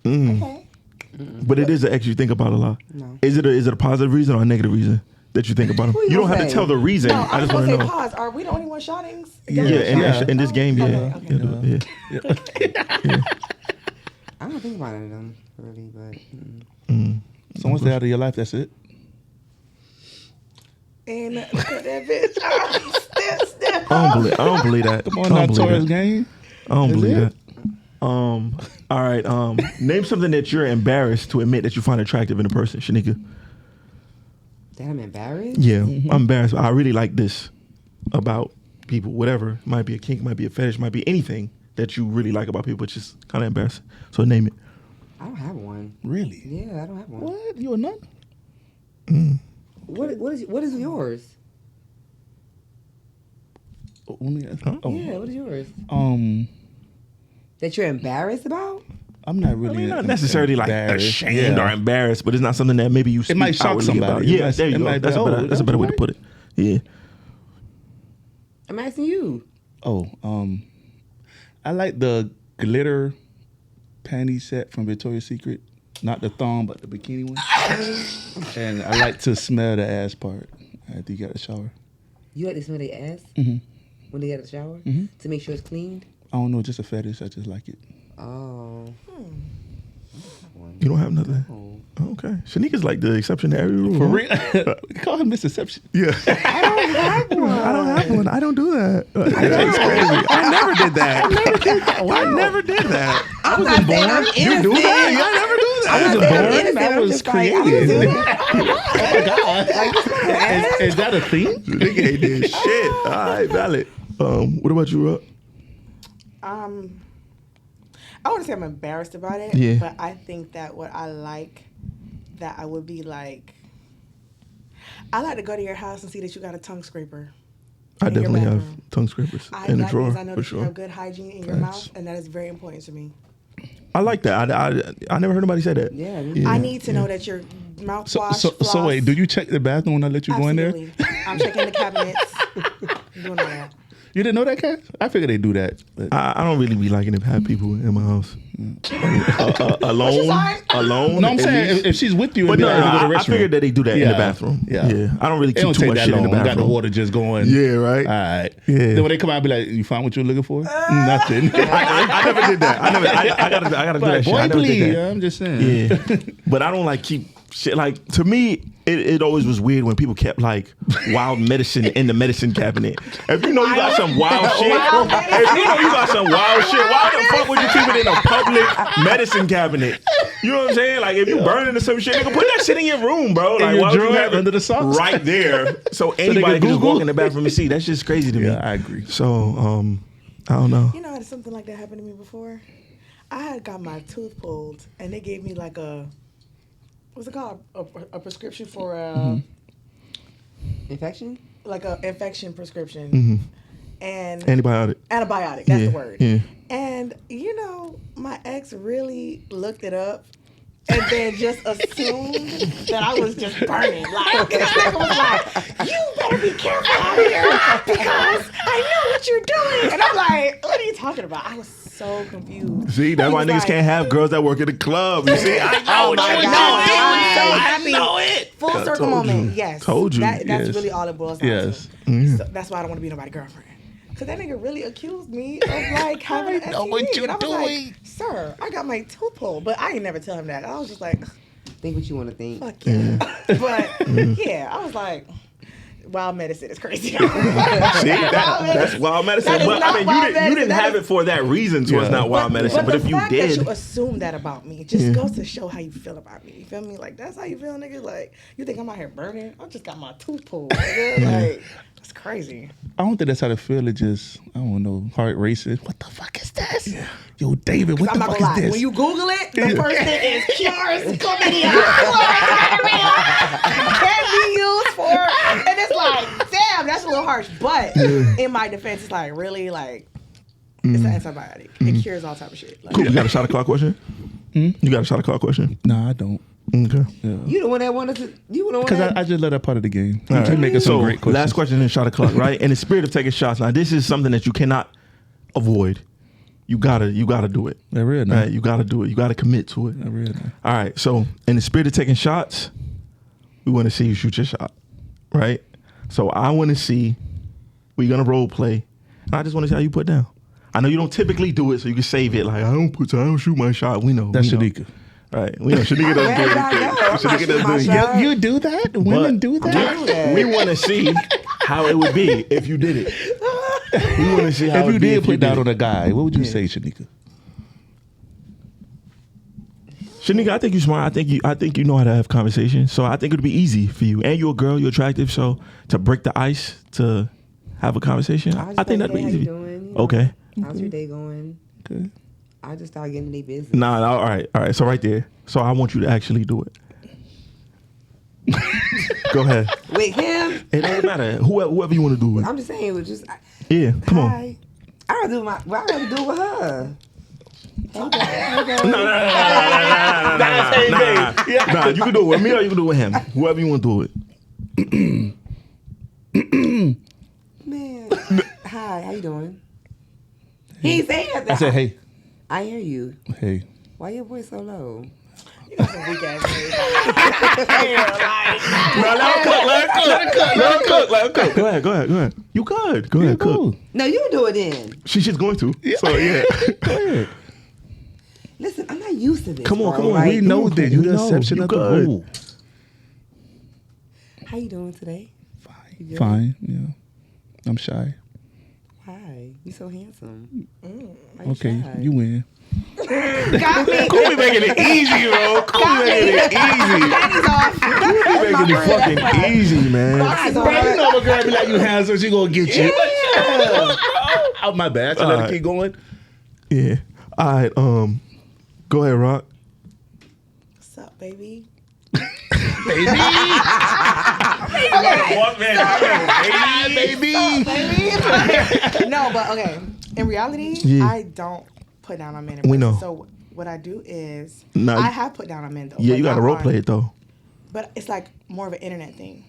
Mm. Okay. But it is an ex you think about a lot. No. Is it a positive reason or a negative reason that you think about them. You don't have to tell the reason. No, I just want to know. Pause. Are we the only one shottings? In this game, yeah. Okay. Yeah. I don't think about it them really, but. So once they're out of your life, that's it. And look at that bitch. I don't believe that. Come on, not Taurus game. I don't believe that. All right. Name something that you're embarrassed to admit that you find attractive in a person, Shanika. That I'm embarrassed? Yeah, I'm embarrassed. I really like this about people. Whatever. Might be a kink, might be a fetish, might be anything that you really like about people, which is kind of embarrassing. So name it. I don't have one. Really? Yeah, I don't have one. What? You a nun? What is yours? Huh? Yeah, what is yours? That you're embarrassed about? I'm not really. Not necessarily like ashamed or embarrassed, but it's not something that maybe you speak it might shock somebody about. Yeah, there you go. That's a better way to put it. Yeah. I'm asking you. I like the glitter panty set from Victoria's Secret. Not the thong, but the bikini one. And I like to smell the ass part after you got the shower. You like to smell their ass when they get the shower to make sure it's cleaned? I don't know, just a fetish. I just like it. Oh. You don't have nothing? Oh. Okay. Shanika's like the exception to every rule. For real? Call him Misdeception. Yeah. I don't have one. I don't have one. I don't do that. That's crazy. I never did that. I never did that. I'm not saying I'm innocent. You do that? I never do that. I wasn't born. I was created. Oh my God. Is that a thing? Nigga ain't did shit. All right, valid. What about you, Rob? I wouldn't say I'm embarrassed about it, Yeah. but I think that what I like, that I would be like, I like to go to your house and see that you got a tongue scraper. I in your definitely have bathroom. tongue scrapers I in the that drawer, means I know for that you sure. have good hygiene in your Thanks. mouth, and that is very important to me. I like that. I never heard nobody say that. Yeah. I need to know that your mouthwash, So wait, do you check the bathroom when I let you go in there? Absolutely. I'm checking the cabinets. I'm doing all that. You didn't know that, Kat? I figured they do that. But I don't really be liking to have people in my house alone. no, I'm saying if she's with you, But and no, you go to the I restroom. figured that they do that in the bathroom. Yeah. I don't really It keep don't too take much that shit in long. the Got the bathroom. water just going. Yeah, right. All right. Yeah. Then when they come out, I be like, "You find what you're looking for?" Nothing. I never did that. I gotta do that shit. I never did that. I'm just saying. Yeah, but I don't like keep shit. Like, to me, it always was weird when people kept like wild medicine in the medicine cabinet. If you know you got some wild shit, if you know you got some wild shit, why the fuck would you keep it in a public medicine cabinet? You know what I'm saying? Like, if you burning or some shit, nigga, put that shit in your room, bro. Like, your why would you drawer have it under the socks? right there so anybody can just walk in the bathroom and see? That's just crazy to me. Yeah, I agree. So, I don't know. You know, had something like that happened to me before. I had got my tooth pulled, and they gave me like what's it called? A prescription for Infection? like a infection prescription. And Antibiotic. Antibiotic, that's the word. Yeah. And you know, my ex really looked it up and then just assumed that I was just burning. Like, this nigga was like, "You better be careful out here because I know what you're doing." And I'm like, "What are you talking about?" I was so confused. See, that's why niggas can't have girls that work at the club. You see, I know. I'm so happy. Full I circle told moment. you. Yes. Told you. That's Yes. really all it boils down Yes. to. So that's why I don't want to be nobody's girlfriend. Because that nigga really accused me of like having an know STD. what you and I was doing. like, "Sir, I got my tooth pulled." But I ain't never tell him that. I was just like, Think what you want to think. "Fuck yeah." But yeah, I was like, wild medicine is crazy. See, that's wild medicine. That is But not I mean, wild you medicine. didn't That have is- it for that reason, so it's not wild medicine. But if the you fact did, that you assume that about me just goes to show how you feel about me. You feel me? Like, that's how you feel, nigga. Like, you think I'm out here burning? I just got my tooth pulled, nigga. Like, it's crazy. I don't think that's how to feel. It just, I don't know, heart racing. What the fuck is this? Yo, David, what I'm the not fuck gonna is lie. this? When you Google it, the first thing is cures chlamydia. Can be used for, and it's like, damn, that's a little harsh. But in my defense, it's like, really, like, it's an antibiotic. It cures all type of shit. Like, cool. You got a shot of clock question? You got a shot of clock question? Nah, I don't. Okay. You the one that wanted to. You the one Because that. I just let that part of the game. All You keep right. making some So, great questions. last question in shot of clock, right? In the spirit of taking shots, now this is something that you cannot avoid. You gotta do it. That real, man. Right? You gotta do it. You gotta commit to it. That real, man. All right. So, in the spirit of taking shots, we want to see you shoot your shot. right? So I want to see, we're going to role play. I just want to see how you put down. I know you don't typically do it, so you can save it. Like, I don't shoot my shot. We know. That's we know. Shanika. Right. We know Shanika doesn't do it. You do that? Women do that? We want to see how it would be if you did it. We want to see how if it you would be did if put you down did on a guy, what would you say, Shanika? Shanika, I think you're smart. I think you know how to have conversations. So I think it'd be easy for you. And you're a girl, you're attractive. So to break the ice, to have a conversation, I think that'd be easy. How you doing? Okay. How's your day going? Okay. I just started getting into their business. Nah, all right. So right there. So I want you to actually do it. Go ahead. With him? It doesn't matter. Whoever you want to do it with. I'm just saying, it was just. Yeah, come on. I'd rather do I'd rather do it with her. Okay. Nah, you can do it with me or you can do it with him. Whoever you want to do it. Man. Hi, how you doing? He ain't saying that. I said, hey. I hear you. Hey. Why your voice so low? You got some weak ass names. Let her cook. Go ahead. You good. Go ahead, cook. No, you do it then. She's just going to. So, yeah. Go ahead. Listen, I'm not used to this. Come on. Like, We know that. You the exception of the rule. How you doing today? Fine. Yeah. I'm shy. Why? You so handsome. Okay, shy? you win. Got me. Cool, we making it easy, bro. Cool, making it easy. Panties off. Making it fucking easy, man. You know a girl be like, you handsome, she gonna get you. Oh, my bad. So let her keep going. Yeah. All right. Go ahead, Rock. What's up, baby? Baby. No, but okay. In reality, Yeah. I don't put down on men. In We person. know. So what I do is, No. I have put down on men though. Yeah, but you got to not role on- play it, though. But it's like more of an internet thing.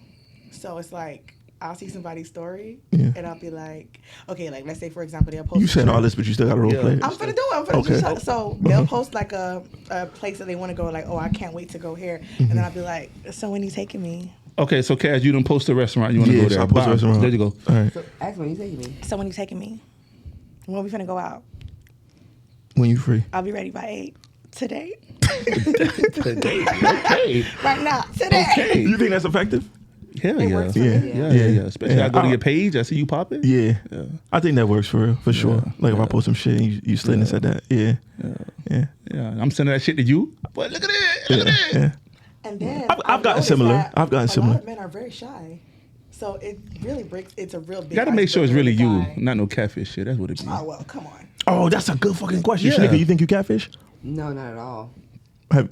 So it's like, I'll see somebody's story, Yeah. and I'll be like, okay, like let's say for example they'll post. You a said trip. all this, but you still got to role play it. I'm finna do it. I'm finna Okay. do so they'll post like a place that they want to go, like, oh, I can't wait to go here, and then I'll be like, so when you taking me? Okay, so Kaz, you done post a restaurant. You want to Yeah, go so there. I post a Bob, restaurant. There you go. All right. So ask me when you taking me. So when you taking me? When we finna go out? When you free. I'll be ready by 8 today. Today. Okay. Right now, today. Okay. You think that's effective? Hell It yeah. works for Yeah. me. Yeah. Especially Yeah. I go to your page, I see you popping. Yeah. I think that works for real, for sure. Yeah. Like if I post some shit and you slid and said that. Yeah. Yeah. I'm sending that shit to you. But look at it. Look at it. Yeah. And then I've gotten similar. I've gotten A similar. lot of men are very shy, so it really breaks. It's a real big. You gotta make sure it's really icebreaker you, with a guy. not no catfish shit. That's what it be. Oh well, come on. Oh, that's a good fucking question. Yeah. Shanika, you think you catfish? No, not at all. Have,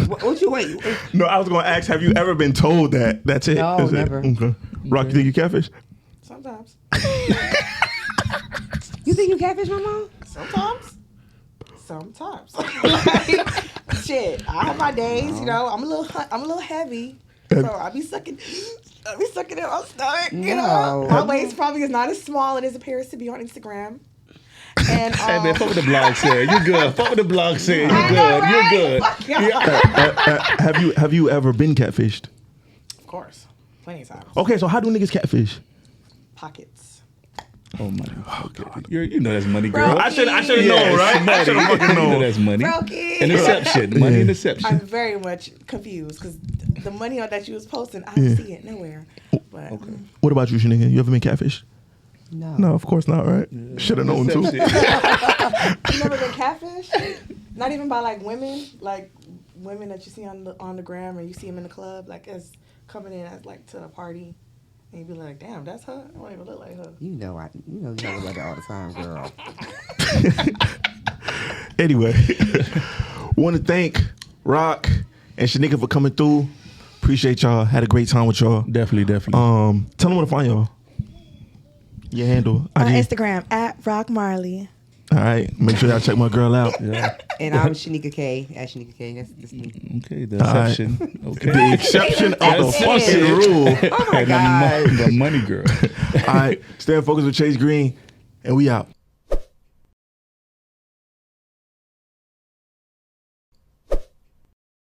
What you wait? no, I was going to ask, have you ever been told that? That's it? No, That's it? never. Okay. Rock, you think you catfish? Sometimes. You think you catfish my mom? Sometimes. Like, shit, I have my days. You know, I'm a little heavy, so I be sucking in my stomach. You know, my waist probably is not as small as it appears to be on Instagram. And Hey man, fuck what the blog said. You good. Fuck what the blog said. You I good. know, right? You're good. Fuck y'all. Have you ever been catfished? Of course, plenty of times. Okay, so how do niggas catfish? Pockets. Oh money. Okay. You know that's money, girl. Bro, I should have Yeah, known, it's right? I money. should have fucking You know known. that's money. Brokey. And deception. Money and deception. I'm very much confused because the money that you was posting, I don't see it nowhere. But What about you, Shanika? You ever been catfished? No. No, of course not, right? Should have known too. you never been catfished? Not even by like women that you see on the gram, or you see them in the club, like as coming in as like to a party, and you be like, damn, that's her. I don't even look like her. You know you look like that all the time, girl. Anyway, want to thank Rock and Shanika for coming through. Appreciate y'all. Had a great time with y'all. Definitely. Tell them where to find y'all. Your handle. On IG. Instagram @Rock Marley. All right. Make sure y'all check my girl out. Yeah. And I'm Shanika K. At Shanika K. That's me. Okay, the exception. Okay. The exception of the That's fucking it. rule. Oh my And God. the money girl. All right. Stay focused with Chace Greene, and we out.